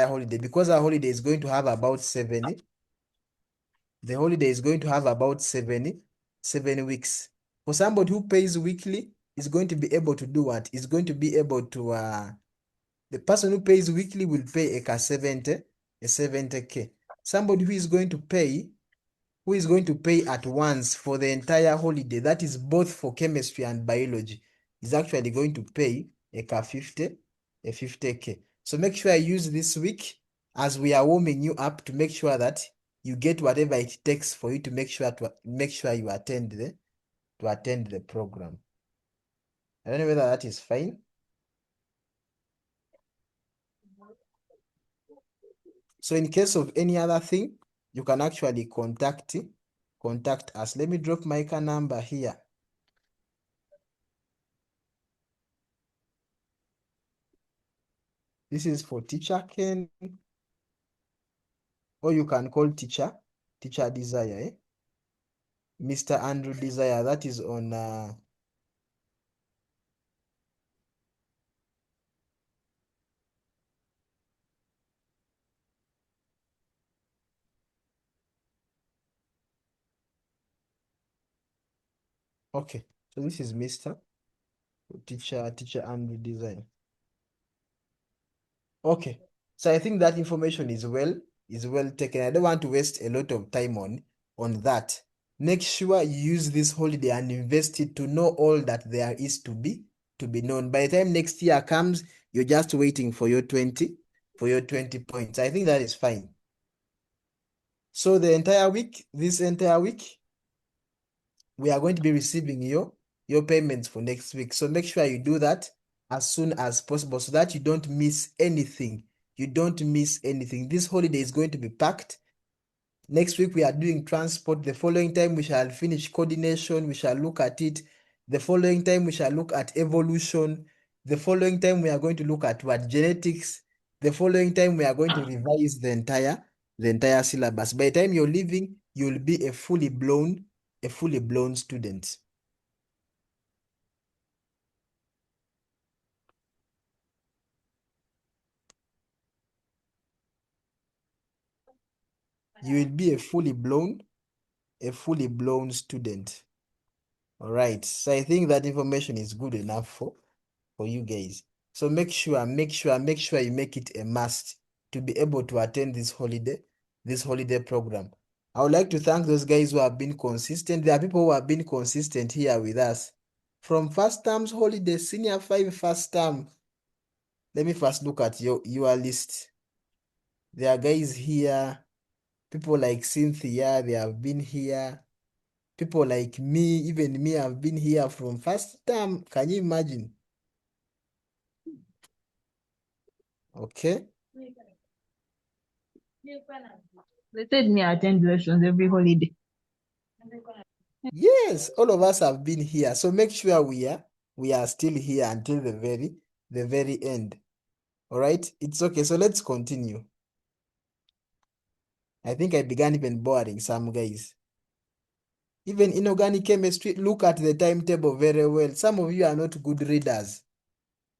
holiday, because our holiday is going to have about 7. The holiday is going to have about 7 weeks. For somebody who pays weekly, is going to be able to do what? Is going to be able to the person who pays weekly will pay a 70K. Somebody who is going to pay at once for the entire holiday, that is both for chemistry and biology, is actually going to pay a 50K. So make sure you use this week as we are warming you up to make sure that you get whatever it takes for you to make sure you attend the program. I don't know whether that is fine. So in case of any other thing, you can actually contact us. Let me drop my number here. This is for Teacher Ken, or you can call Teacher Desire, Mr. Andrew Desire. That is on okay. So this is Mr. Teacher Andrew Desire. Okay. So I think that information is well taken. I don't want to waste a lot of time on that. Make sure you use this holiday and invest it to know all that there is to be known. By the time next year comes, you're just waiting for your 20 points. I think that is fine. So this entire week, we are going to be receiving your payments for next week. So make sure you do that as soon as possible so that you don't miss anything. This holiday is going to be packed. Next week we are doing transport. The following time we shall finish coordination. We shall look at it. The following time we shall look at evolution. The following time we are going to look at genetics. The following time we are going to revise the entire syllabus. By the time you're leaving, you'll be a fully blown student. You will be a fully blown student. All right. So I think that information is good enough for you guys. So make sure you make it a must to be able to attend this holiday program. I would like to thank those guys who have been consistent. There are people who have been consistent here with us from first term's holiday, senior 5 first term. let me first look at your list. There are guys here, people like Cynthia, they have been here. People like me, even me, have been here from first term. Can you imagine? Okay. They said me attend lessons every holiday. Yes, all of us have been here. So make sure we are still here until the very end. All right, it's okay. So let's continue. I think I began even boring some guys. Even in organic chemistry, look at the timetable very well. Some of you are not good readers.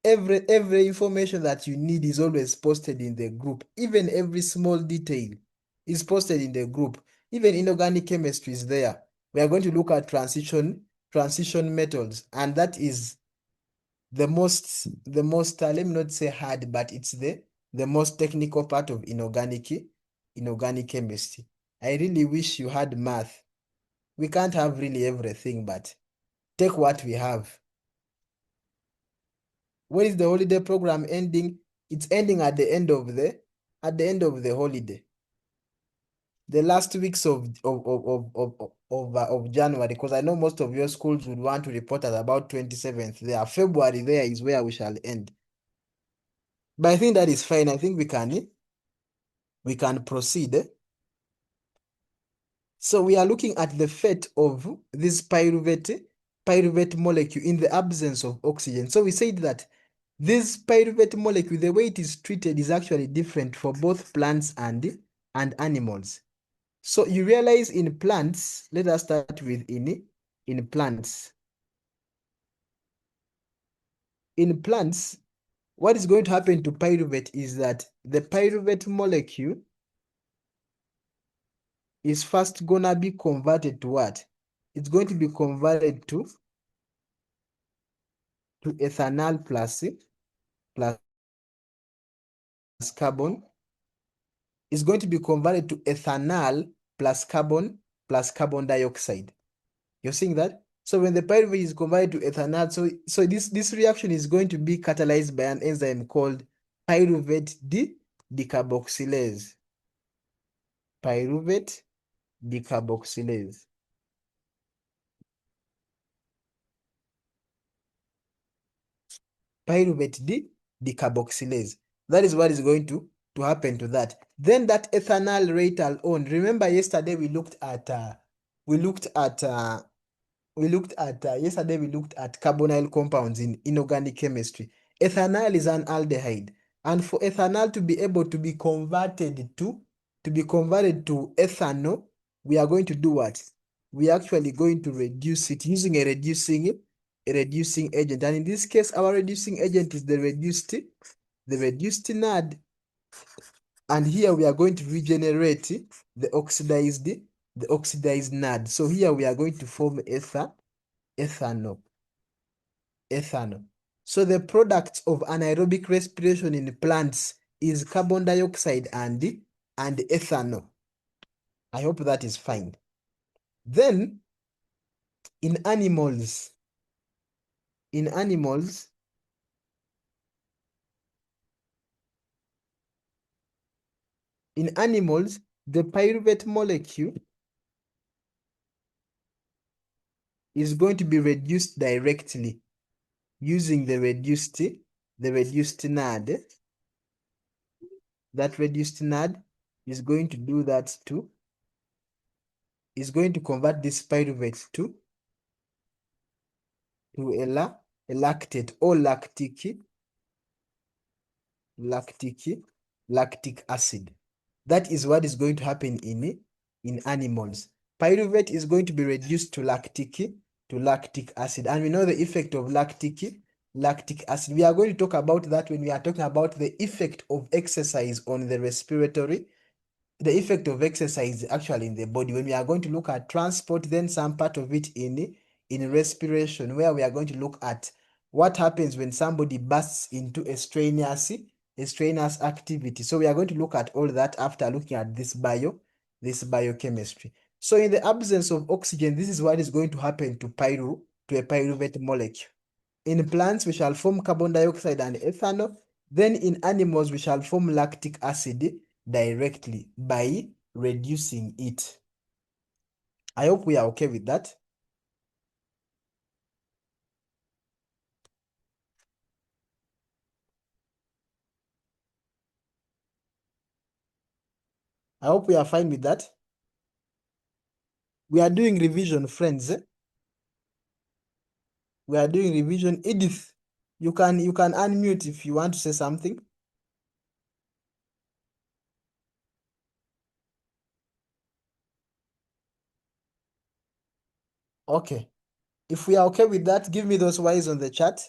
Every information that you need is always posted in the group. Even every small detail is posted in the group. Even inorganic chemistry is there. We are going to look at transition methods, and that is the most let me not say hard, but it's the most technical part of inorganic chemistry. I really wish you had math. We can't have really everything, but take what we have. When is the holiday program ending? It's ending at the end of the holiday. The last weeks of January, because I know most of your schools would want to report at about 27th. There, February there is where we shall end. But I think that is fine. I think we can proceed. So we are looking at the fate of this pyruvate molecule in the absence of oxygen. So we said that this pyruvate molecule, the way it is treated is actually different for both plants and animals. So you realize in plants, let us start with in plants. In plants, what is going to happen to pyruvate is that the pyruvate molecule is first gonna be converted to what? It's going to be converted to ethanol plus carbon. Is going to be converted to ethanol plus carbon dioxide. You're seeing that? So when the pyruvate is converted to ethanol, so this reaction is going to be catalyzed by an enzyme called pyruvate decarboxylase. Pyruvate decarboxylase. Pyruvate decarboxylase. That is what is going to happen to that. Then that ethanol rate on. Remember yesterday we looked at yesterday we looked at carbonyl compounds in inorganic chemistry. Ethanol is an aldehyde, and for ethanol to be able to be converted to ethanol, we are going to do what? We are actually going to reduce it using a reducing agent, and in this case, our reducing agent is the reduced NAD, and here we are going to regenerate the oxidized NAD. So here we are going to form ethanol. So the product of anaerobic respiration in plants is carbon dioxide and ethanol. I hope that is fine. Then in animals, the pyruvate molecule is going to be reduced directly using the reduced NAD. That reduced NAD is going to do that too. Is going to convert this pyruvate to a lactate or lactic acid. That is what is going to happen in animals. Pyruvate is going to be reduced to lactic acid, and we know the effect of lactic acid. We are going to talk about that when we are talking about the effect of exercise on the respiratory. The effect of exercise actually in the body. When we are going to look at transport, then some part of it in respiration, where we are going to look at what happens when somebody bursts into a strenuous activity. So we are going to look at all that after looking at this biochemistry. So in the absence of oxygen, this is what is going to happen to a pyruvate molecule. In plants, we shall form carbon dioxide and ethanol. Then in animals, we shall form lactic acid directly by reducing it. I hope we are okay with that. I hope we are fine with that. We are doing revision, friends. We are doing revision. Edith, you can unmute if you want to say something. Okay. If we are okay with that, give me those Y's on the chat.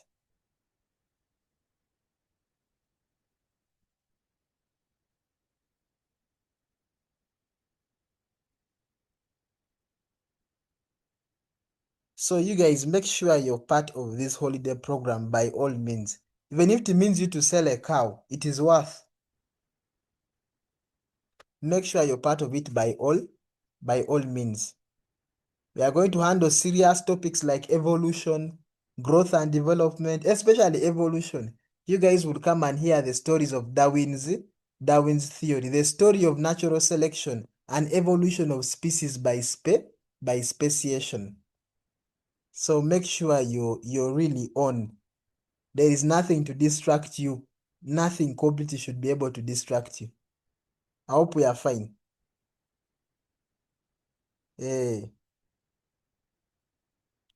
So you guys make sure you're part of this holiday program by all means. Even if it means you to sell a cow, it is worth. Make sure you're part of it by all means. We are going to handle serious topics like evolution, growth and development, especially evolution. You guys will come and hear the stories of Darwin's theory, the story of natural selection and evolution of species by speciation. So make sure you're really on. There is nothing to distract you. Nothing completely should be able to distract you. I hope we are fine. Hey.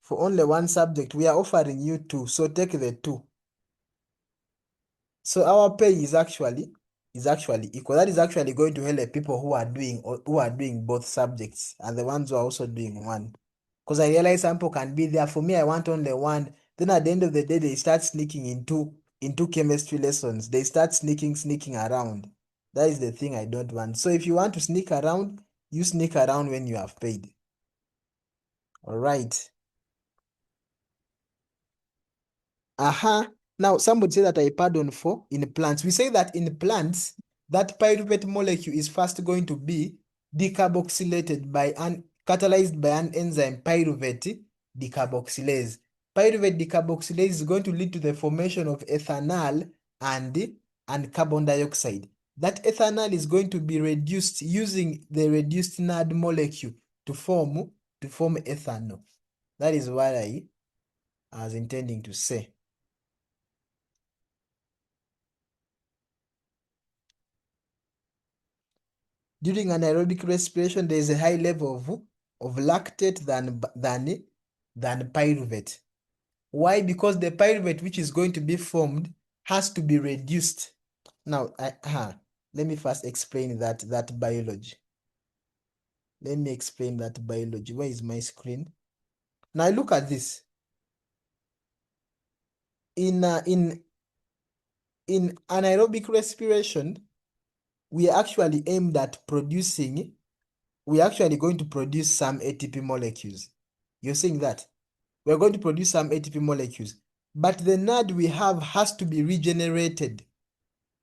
For only one subject, we are offering you 2, so take the 2. So our pay is actually equal. That is actually going to help people who are doing both subjects and the ones who are also doing one. Because I realize some people can be there. For me, I want only one. Then at the end of the day, they start sneaking into chemistry lessons. They start sneaking around. That is the thing I don't want. So if you want to sneak around, you sneak around when you have paid. All right. Aha. Now, somebody say that I pardon for in plants. We say that in plants, that pyruvate molecule is first going to be decarboxylated catalyzed by an enzyme, pyruvate decarboxylase. Pyruvate decarboxylase is going to lead to the formation of ethanol and carbon dioxide. That ethanol is going to be reduced using the reduced NAD molecule to form ethanol. That is what I was intending to say. During anaerobic respiration, there is a high level of lactate than pyruvate. Why? Because the pyruvate which is going to be formed has to be reduced. Now, let me first explain that biology. Let me explain that biology. Where is my screen? Now look at this. In anaerobic respiration, we are actually aimed at producing. We're actually going to produce some ATP molecules. You're saying that? We're going to produce some ATP molecules. But the NAD we have has to be regenerated.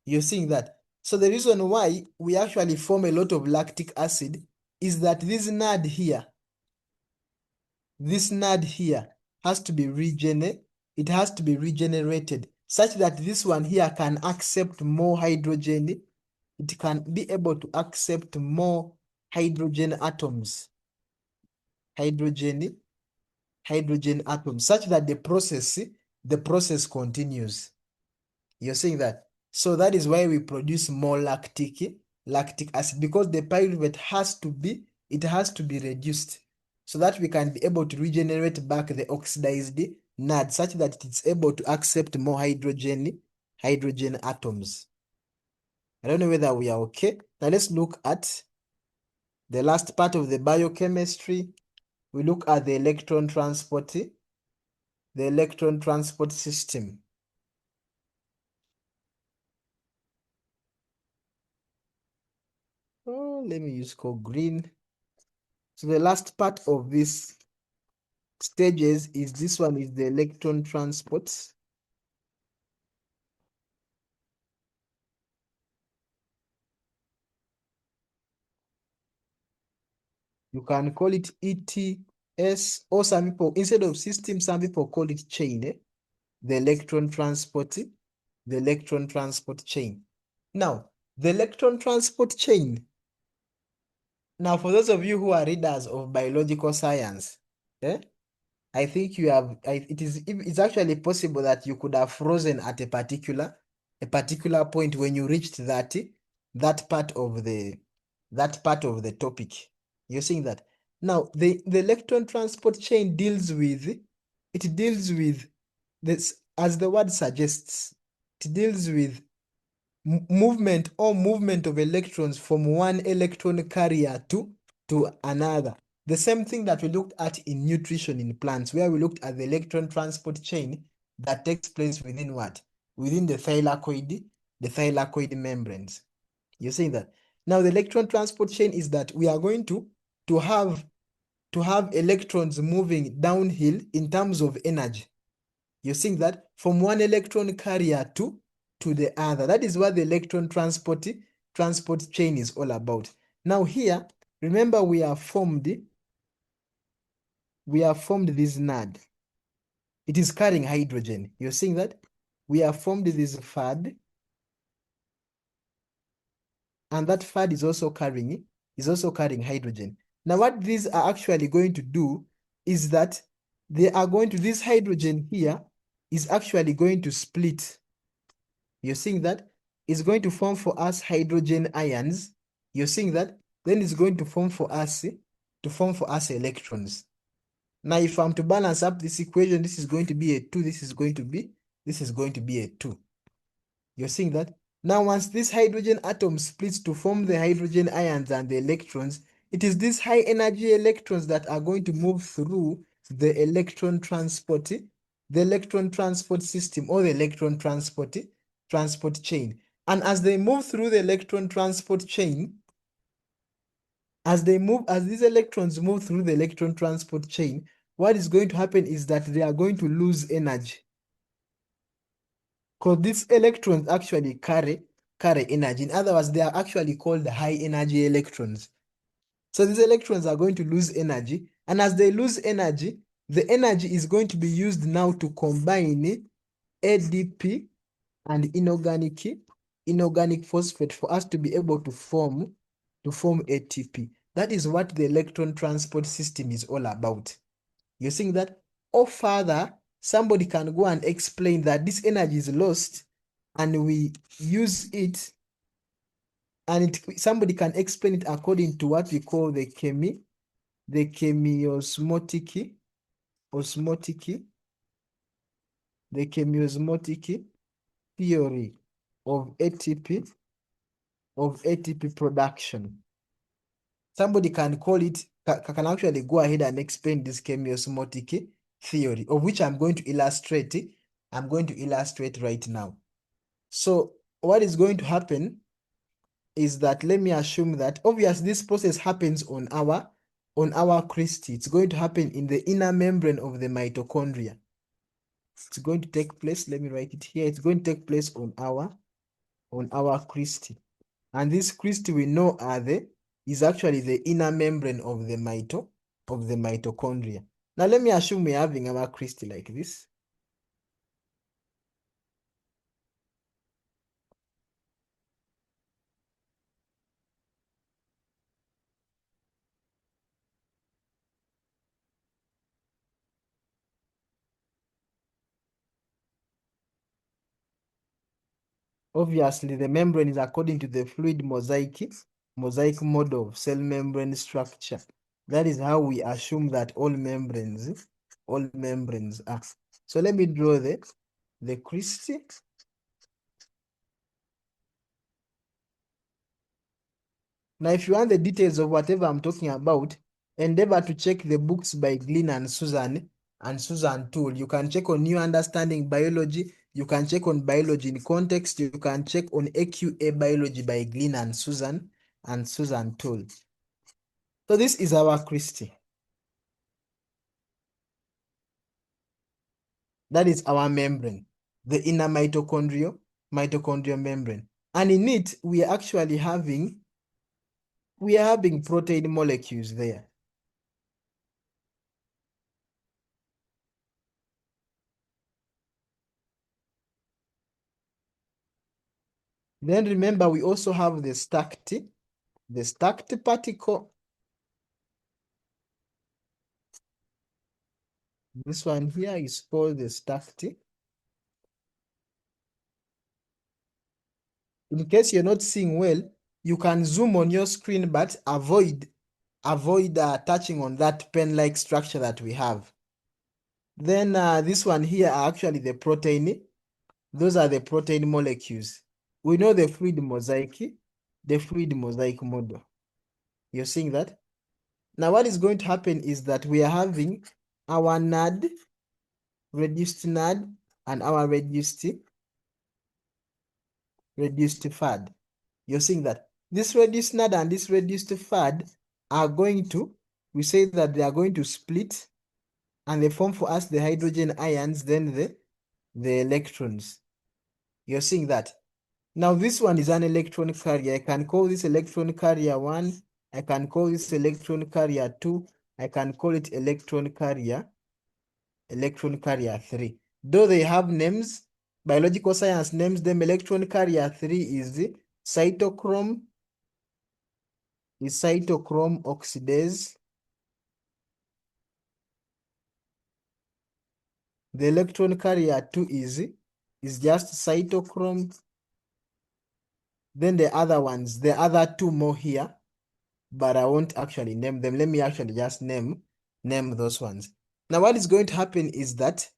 You're seeing that? So the reason why we actually form a lot of lactic acid is that this NAD here has to be it has to be regenerated such that this one here can accept more hydrogen. It can be able to accept more hydrogen atoms. Hydrogen atoms, such that the process continues. You're saying that? So that is why we produce more lactic acid, because the pyruvate has to be reduced so that we can be able to regenerate back the oxidized NAD such that it's able to accept more hydrogen atoms. I don't know whether we are okay. Now let's look at the last part of the biochemistry. We look at the electron transport system. Oh, let me use code green. So the last part of this stages is this one, is the electron transport. You can call it ETS, or some people, instead of system, some people call it chain, the electron transport The electron transport chain. Now, the electron transport chain. Now, for those of you who are readers of biological science, I think you have, it's actually possible that you could have frozen at a particular point when you reached that part of the topic. You're seeing that. Now, the electron transport chain deals with this, as the word suggests, it deals with movement of electrons from one electron carrier to another. The same thing that we looked at in nutrition in plants, where we looked at the electron transport chain that takes place within what? Within the thylakoid membranes. You're saying that. Now, the electron transport chain is that we are going to have electrons moving downhill in terms of energy. You're seeing that from one electron carrier to the other. That is what the electron transport chain is all about. Now here, remember we have formed this NAD. It is carrying hydrogen. You're seeing that? We have formed this FAD, and that FAD is also carrying hydrogen. Now what these are actually going to do is that this hydrogen here is actually going to split. You're seeing that? It's going to form for us hydrogen ions. You're seeing that? Then it's going to form for us electrons. Now, if I'm to balance up this equation, this is going to be a 2, this is going to be a 2. You're seeing that? Now, once this hydrogen atom splits to form the hydrogen ions and the electrons, it is these high energy electrons that are going to move through the electron transport system, or the electron transport chain. And as they move through the electron transport chain, as these electrons move through the electron transport chain, what is going to happen is that they are going to lose energy. Because these electrons actually carry energy. In other words, they are actually called high energy electrons. So these electrons are going to lose energy. And as they lose energy, the energy is going to be used now to combine ADP and inorganic phosphate for us to be able to form ATP. That is what the electron transport system is all about. You're seeing that? Or further, somebody can go and explain that this energy is lost and we use it, and somebody can explain it according to what we call the chemiosmotic theory of ATP production. Somebody can call it, can actually go ahead and explain this chemiosmotic theory, of which I'm going to illustrate right now. So what is going to happen is that, let me assume that obviously this process happens on our crystal. It's going to happen in the inner membrane of the mitochondria. It's going to take place, let me write it here. It's going to take place on our crystal. And this crystal we know is actually the inner membrane of the mitochondria. Now let me assume we're having our crystal like this. Obviously, the membrane is according to the fluid mosaic model of cell membrane structure. That is how we assume that all membranes are. So let me draw the crystal. Now, if you want the details of whatever I'm talking about, endeavor to check the books by Glynn and Susan Toole. You can check on New Understanding Biology. You can check on Biology in Context. You can check on AQA Biology by Glynn and Susan Toole. So this is our crystal. That is our membrane, the inner mitochondrial membrane. And in it, we are actually having protein molecules there. Then remember, we also have the stacked particle. This one here is called the stacked. In case you're not seeing well, you can zoom on your screen, but avoid touching on that pen-like structure that we have. Then this one here are actually the protein. Those are the protein molecules. We know the fluid mosaic model. You're seeing that? Now what is going to happen is that we are having our NAD, reduced NAD, and our reduced FAD. You're seeing that this reduced NAD and this reduced FAD are going to, we say that they are going to split and they form for us the hydrogen ions, then the electrons. You're seeing that. Now this one is an electron carrier. I can call this electron carrier 1. I can call this electron carrier 2. I can call it electron carrier 3. Though they have names, biological science names them. Electron carrier 3 is cytochrome oxidase. The electron carrier 2 is just cytochrome. Then the other ones, the other two more here, but I won't actually name them. Let me actually just name those ones. Now what is going to happen is that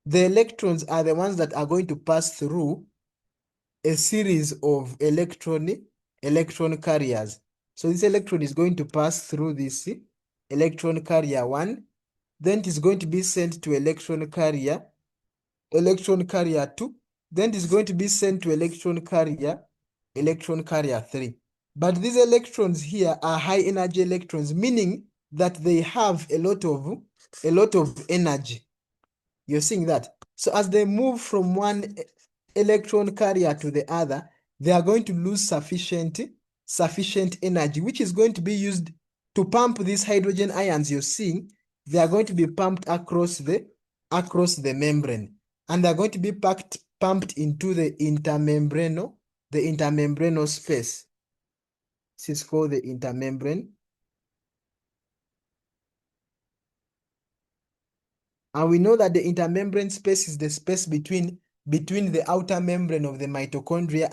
the electrons are the ones that are going to pass through a series of electron carriers. So this electron is going to pass through this electron carrier 1, then it is going to be sent to electron carrier 2, then it is going to be sent to electron carrier 3. But these electrons here are high energy electrons, meaning that they have a lot of energy. You're seeing that. So as they move from one electron carrier to the other, they are going to lose sufficient energy, which is going to be used to pump these hydrogen ions you're seeing. They are going to be pumped across the membrane, and they're going to be pumped into the intermembranous space. This is called the intermembrane. And we know that the intermembrane space is the space between the outer membrane of the mitochondria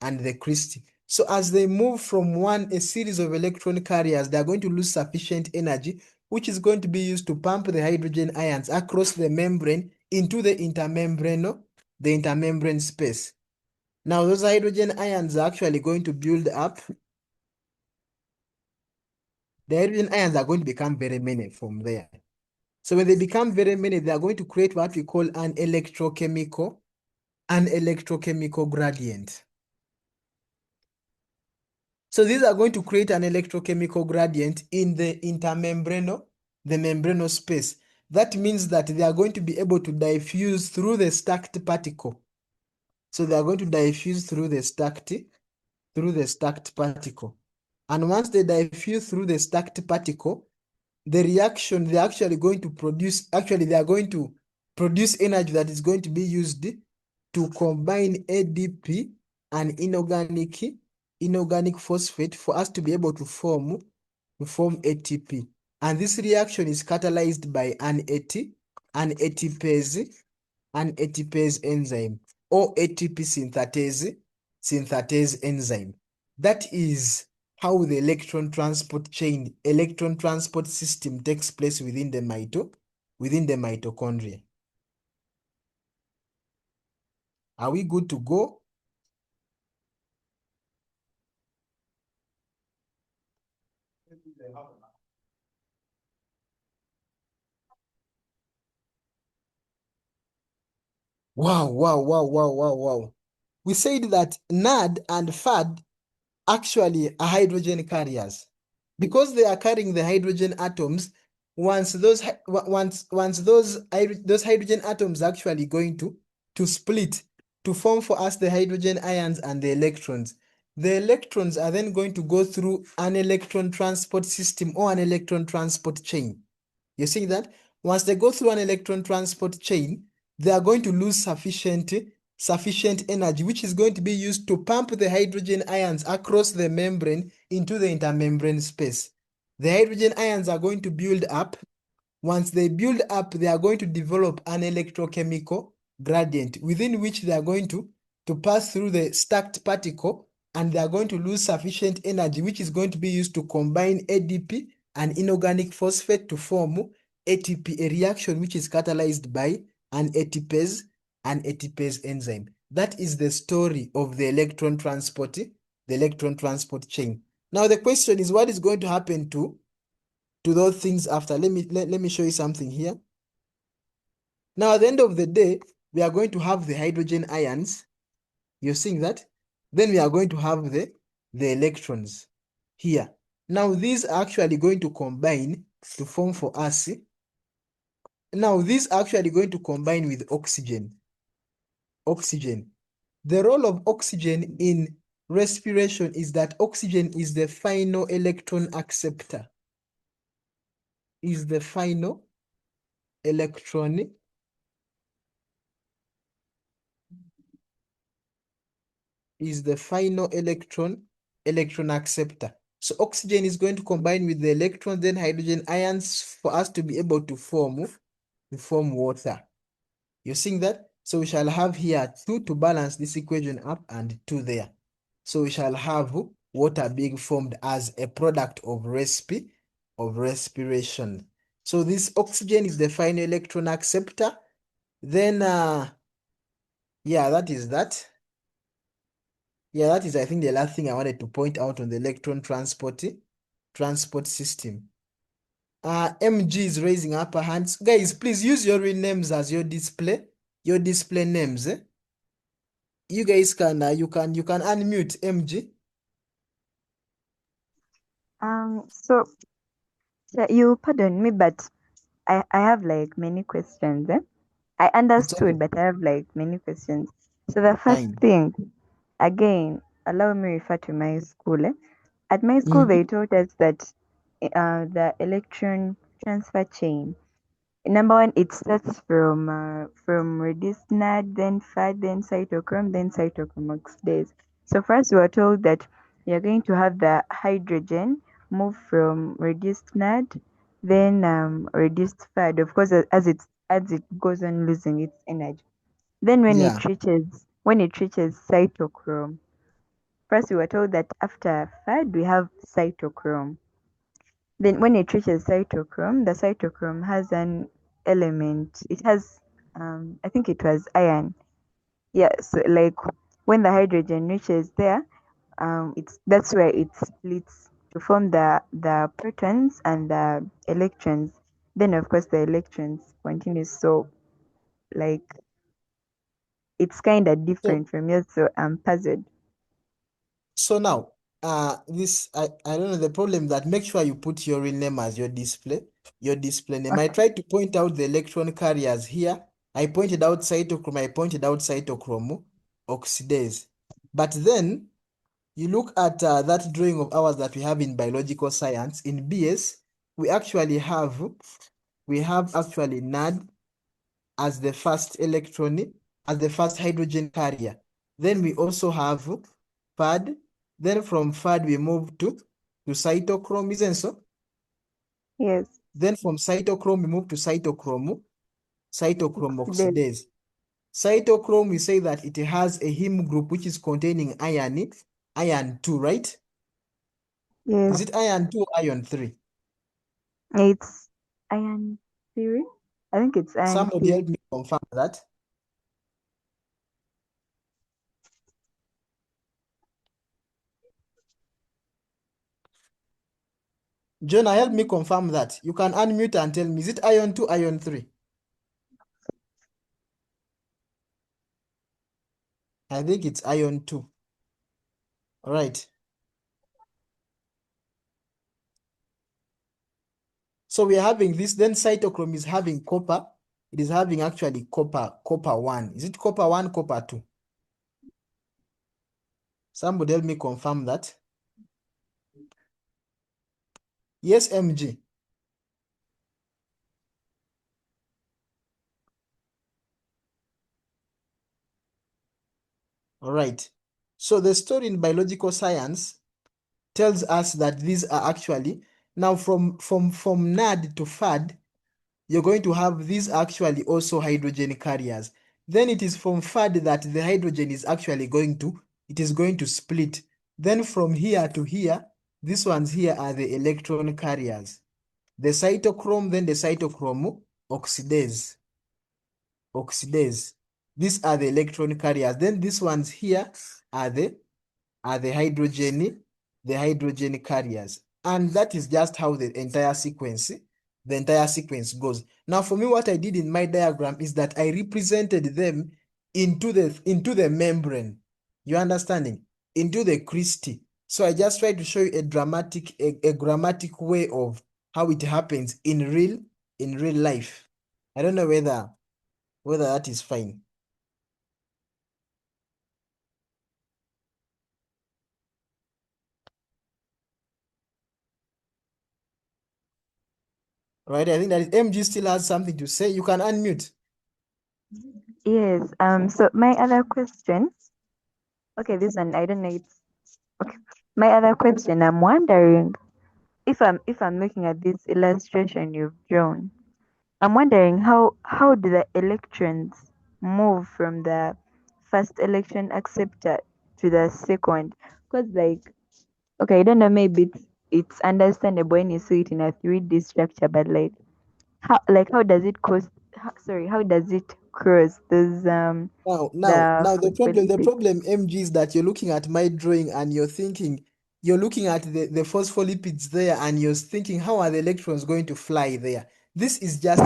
and the crystal. So as they move from a series of electron carriers, they are going to lose sufficient energy, which is going to be used to pump the hydrogen ions across the membrane into the intermembrane space. Now those hydrogen ions are actually going to build up. The hydrogen ions are going to become very many from there. So when they become very many, they are going to create what we call an electrochemical gradient. So these are going to create an electrochemical gradient in the membranous space. That means that they are going to be able to diffuse through the stacked particle. So they are going to diffuse through the stacked particle. And once they diffuse through the stacked particle, the reaction they're actually going to produce, they are going to produce energy that is going to be used to combine ADP and inorganic phosphate for us to be able to form ATP. And this reaction is catalyzed by an ATPase enzyme or ATP synthetase enzyme. That is how the electron transport system takes place within the mitochondria. Are we good to go? Wow. We said that NAD and FAD actually are hydrogen carriers. Because they are carrying the hydrogen atoms, once those hydrogen atoms are actually going to split to form for us the hydrogen ions and the electrons. The electrons are then going to go through an electron transport system or an electron transport chain. You see that? Once they go through an electron transport chain, they are going to lose sufficient sufficient energy, which is going to be used to pump the hydrogen ions across the membrane into the intermembrane space. The hydrogen ions are going to build up. Once they build up, they are going to develop an electrochemical gradient within which they are going to pass through the stacked particle, and they are going to lose sufficient energy, which is going to be used to combine ADP and inorganic phosphate to form ATP, a reaction which is catalyzed by an ATPase enzyme. That is the story of the electron transport chain. Now the question is, what is going to happen to those things after? Let me show you something here. Now at the end of the day, we are going to have the hydrogen ions. You're seeing that? Then we are going to have the electrons here. Now these are actually going to combine to form for us. Now these are actually going to combine with oxygen. The role of oxygen in respiration is that oxygen is the final electron acceptor. Is the final electron acceptor. So oxygen is going to combine with the electrons, then hydrogen ions, for us to be able to form water. You're seeing that? So we shall have here 2 to balance this equation up and 2 there. So we shall have water being formed as a product of respiration. So this oxygen is the final electron acceptor. Then, yeah, that is that. Yeah, that is, I think, the last thing I wanted to point out on the electron transport system. MG is raising up her hands. Guys, please use your real names as your display names. You guys can you can unmute MG. So you pardon me, but I have like many questions. I It's okay. understood, but I have like many questions. So the first Fine. thing, again, allow me refer to my school. At my school, they taught us that the electron transfer chain. Number one, it starts from reduced NAD, then FAD, then cytochrome, then cytochrome oxidase. So first, we were told that you're going to have the hydrogen move from reduced NAD, then reduced FAD. Of course, as it goes on losing its energy. Then when Yeah. it reaches cytochrome, first we were told that after FAD we have cytochrome. Then when it reaches cytochrome, the cytochrome has an element. It has, I think it was iron. Yeah, so like when the hydrogen reaches there, that's where it splits to form the protons and the electrons. Then of course the electrons continue. So like it's kind of So, different from yours. So I'm puzzled. so now, this I don't know the problem, that make sure you put your real name as your display name. I tried to point out the electron carriers here. I pointed out cytochrome. I pointed out cytochrome oxidase. But then you look at that drawing of ours that we have in biological science in BS. We actually have actually NAD as the first electron, as the first hydrogen carrier. Then we also have FAD. Then from FAD we move to cytochrome, isn't so? Yes. Then from cytochrome we move to cytochrome Oxidase. oxidase. Cytochrome, we say that it has a heme group which is containing iron 2, right? Yes. Is it iron 2 or iron 3? It's iron 3. I think it's iron Somebody 3. help me confirm that. Jonah, help me confirm that. You can unmute and tell me, is it iron 2, iron 3? I think it's iron 2. All right. So we are having this, then cytochrome is having copper. It is having actually copper 1. Is it copper 1, copper 2? Somebody help me confirm that. Yes, MG. All right. So the story in biological science tells us that these are actually, now from NAD to FAD, you're going to have these actually also hydrogen carriers. Then it is from FAD that the hydrogen is actually going to split. Then from here to here, these ones here are the electron carriers. The cytochrome, then the cytochrome oxidase. These are the electron carriers. Then these ones here are the hydrogen carriers. And that is just how the entire sequence goes. Now for me, what I did in my diagram is that I represented them into the membrane. You understanding? Into the crystal. So I just tried to show you a grammatic way of how it happens in real life. I don't know whether that is fine. Right, I think that MG still has something to say. You can unmute. Yes. So my other question. Okay, this one I don't know. It's okay. My other question. I'm wondering if I'm looking at this illustration you've drawn. I'm wondering how do the electrons move from the first electron acceptor to the second? Because like, okay, I don't know. Maybe it's understandable when you see it in a 3D structure, but like how does it cross? How does it cross those Now the phospholipids? problem, MG, is that you're looking at my drawing and you're looking at the phospholipids there and you're thinking, how are the electrons going to fly there? This is just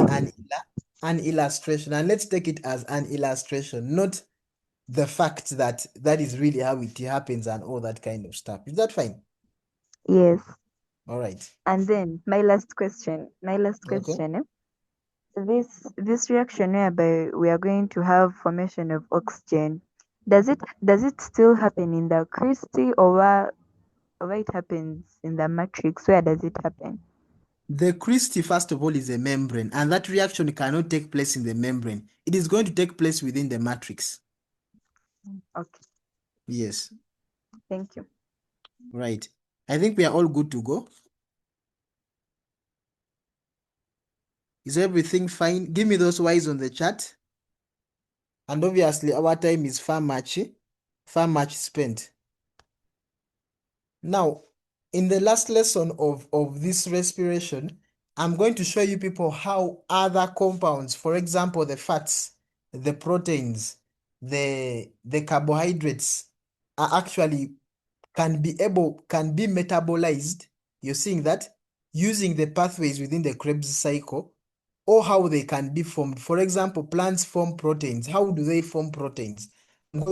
an illustration, and let's take it as an illustration, not the fact that that is really how it happens and all that kind of stuff. Is that fine? Yes. All right. And then my last question. Okay. This reaction whereby we are going to have formation of oxygen, does it still happen in the crystal, or where it happens in the matrix? Where does it happen? The crystal, first of all, is a membrane, and that reaction cannot take place in the membrane. It is going to take place within the matrix. Okay. Yes. Thank you. Right. I think we are all good to go. Is everything fine? Give me those Y's on the chat. And obviously, our time is far much spent. Now, in the last lesson of this respiration, I'm going to show you people how other compounds, for example, the fats, the proteins, the carbohydrates, are actually can be metabolized. You're seeing that using the pathways within the Krebs cycle, or how they can be formed. For example, plants form proteins. How do they form proteins? I'm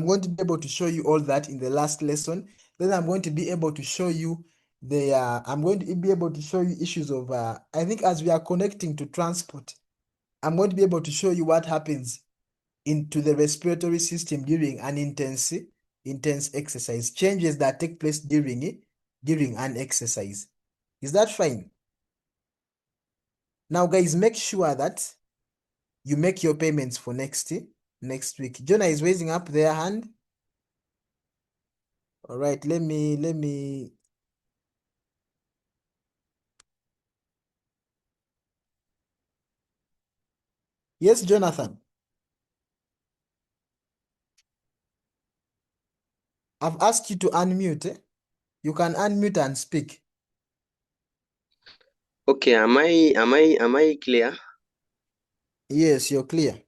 going to be able to show you all that in the last lesson. Then I'm going to be able to show you I'm going to be able to show you issues of I think as we are connecting to transport, I'm going to be able to show you what happens into the respiratory system during an intense exercise, changes that take place during an exercise. Is that fine? Now, guys, make sure that you make your payments for next week. Jonah is raising up their hand. All right, let me. Yes, Jonathan. I've asked you to unmute. You can unmute and speak. Okay, am I clear? Yes, you're clear.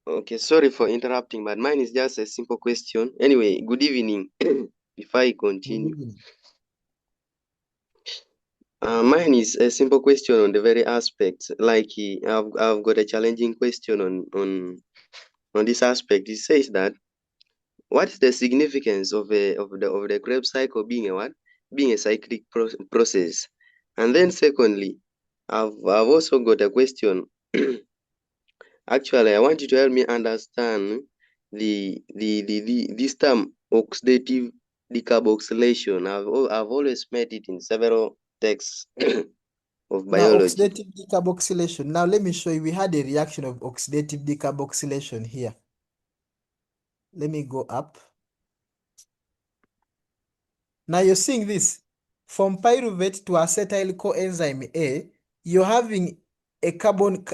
Okay, sorry for interrupting, but mine is just a simple question. Anyway, good evening. Before I continue, mine is a simple question on the very aspect. Like I've got a challenging question on this aspect. It says that what is the significance of the Krebs cycle being a what? Being a cyclic process? And then secondly, I've also got a question. Actually, I want you to help me understand this term oxidative decarboxylation. I've always met it in several texts of Now, biology. oxidative decarboxylation. Now, let me show you. We had a reaction of oxidative decarboxylation here. Let me go up. Now you're seeing this. From pyruvate to acetyl coenzyme A, you're having a carbon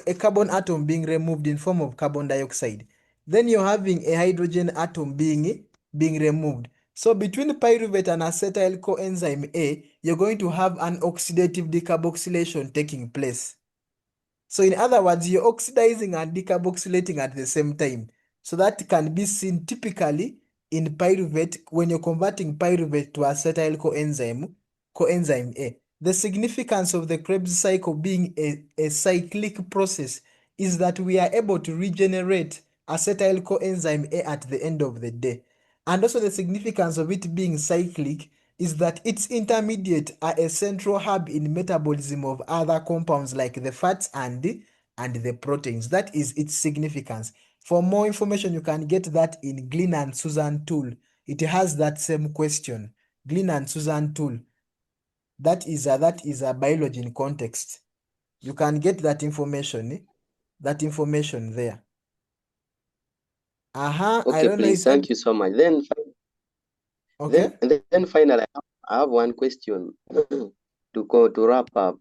atom being removed in form of carbon dioxide. Then you're having a hydrogen atom being removed. So between pyruvate and acetyl coenzyme A, you're going to have an oxidative decarboxylation taking place. So in other words, you're oxidizing and decarboxylating at the same time. So that can be seen typically in pyruvate when you're converting pyruvate to acetyl coenzyme A. The significance of the Krebs cycle being a cyclic process is that we are able to regenerate acetyl coenzyme A at the end of the day. And also the significance of it being cyclic is that its intermediate are a central hub in metabolism of other compounds like the fats and the proteins. That is its significance. For more information, you can get that in Glynn and Susan tool. It has that same question. Glynn and Susan tool. That is a biology in context. You can get that information there. I Okay, don't know please. if Thank you so much. okay. Then finally, I have one question to wrap up.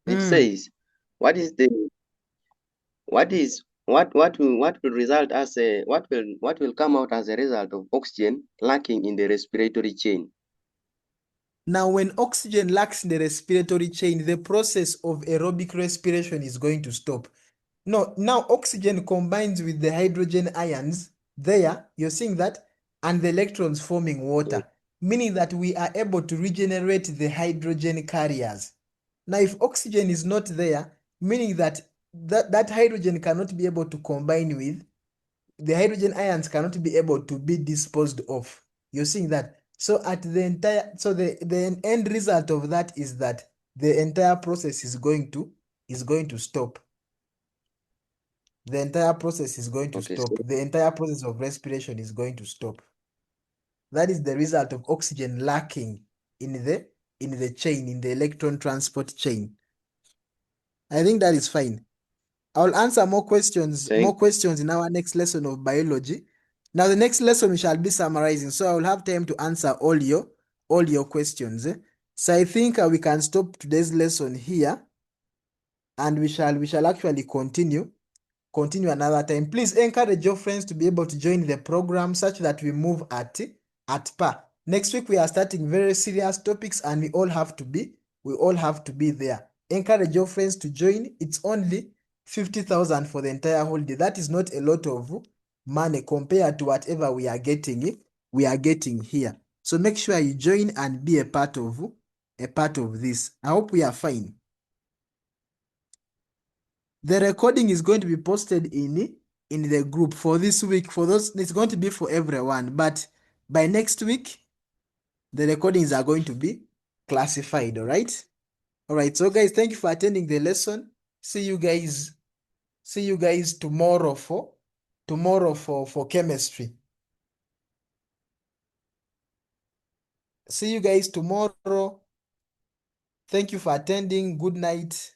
It says, what is the what will result as a what will come out as a result of oxygen lacking in the respiratory chain? Now, when oxygen lacks in the respiratory chain, the process of aerobic respiration is going to stop. No, now oxygen combines with the hydrogen ions there, you're seeing that, and the electrons forming water, meaning that we are able to regenerate the hydrogen carriers. Now, if oxygen is not there, meaning that that hydrogen cannot be able to combine with, the hydrogen ions cannot be able to be disposed of. You're seeing that. So at the the end result of that is that the entire process is going to stop. The entire process is going to Okay, stop. The entire process of respiration is going to stop. That is the result of oxygen lacking in the chain, in the electron transport chain. I think that is fine. I'll answer more questions in our next lesson of biology. Now, the next lesson we shall be summarizing, so I will have time to answer all your questions. So I think we can stop today's lesson here, and we shall actually continue another time. Please encourage your friends to be able to join the program such that we move at par. Next week we are starting very serious topics, and we all have to be there. Encourage your friends to join. It's only 50,000 for the entire holiday. That is not a lot of money compared to whatever we are getting here. So make sure you join and be a part of this. I hope we are fine. The recording is going to be posted in the group for this week. For those, it's going to be for everyone, but by next week, the recordings are going to be classified. All right. So guys, thank you for attending the lesson. See you guys tomorrow for chemistry. See you guys tomorrow. Thank you for attending. Good night.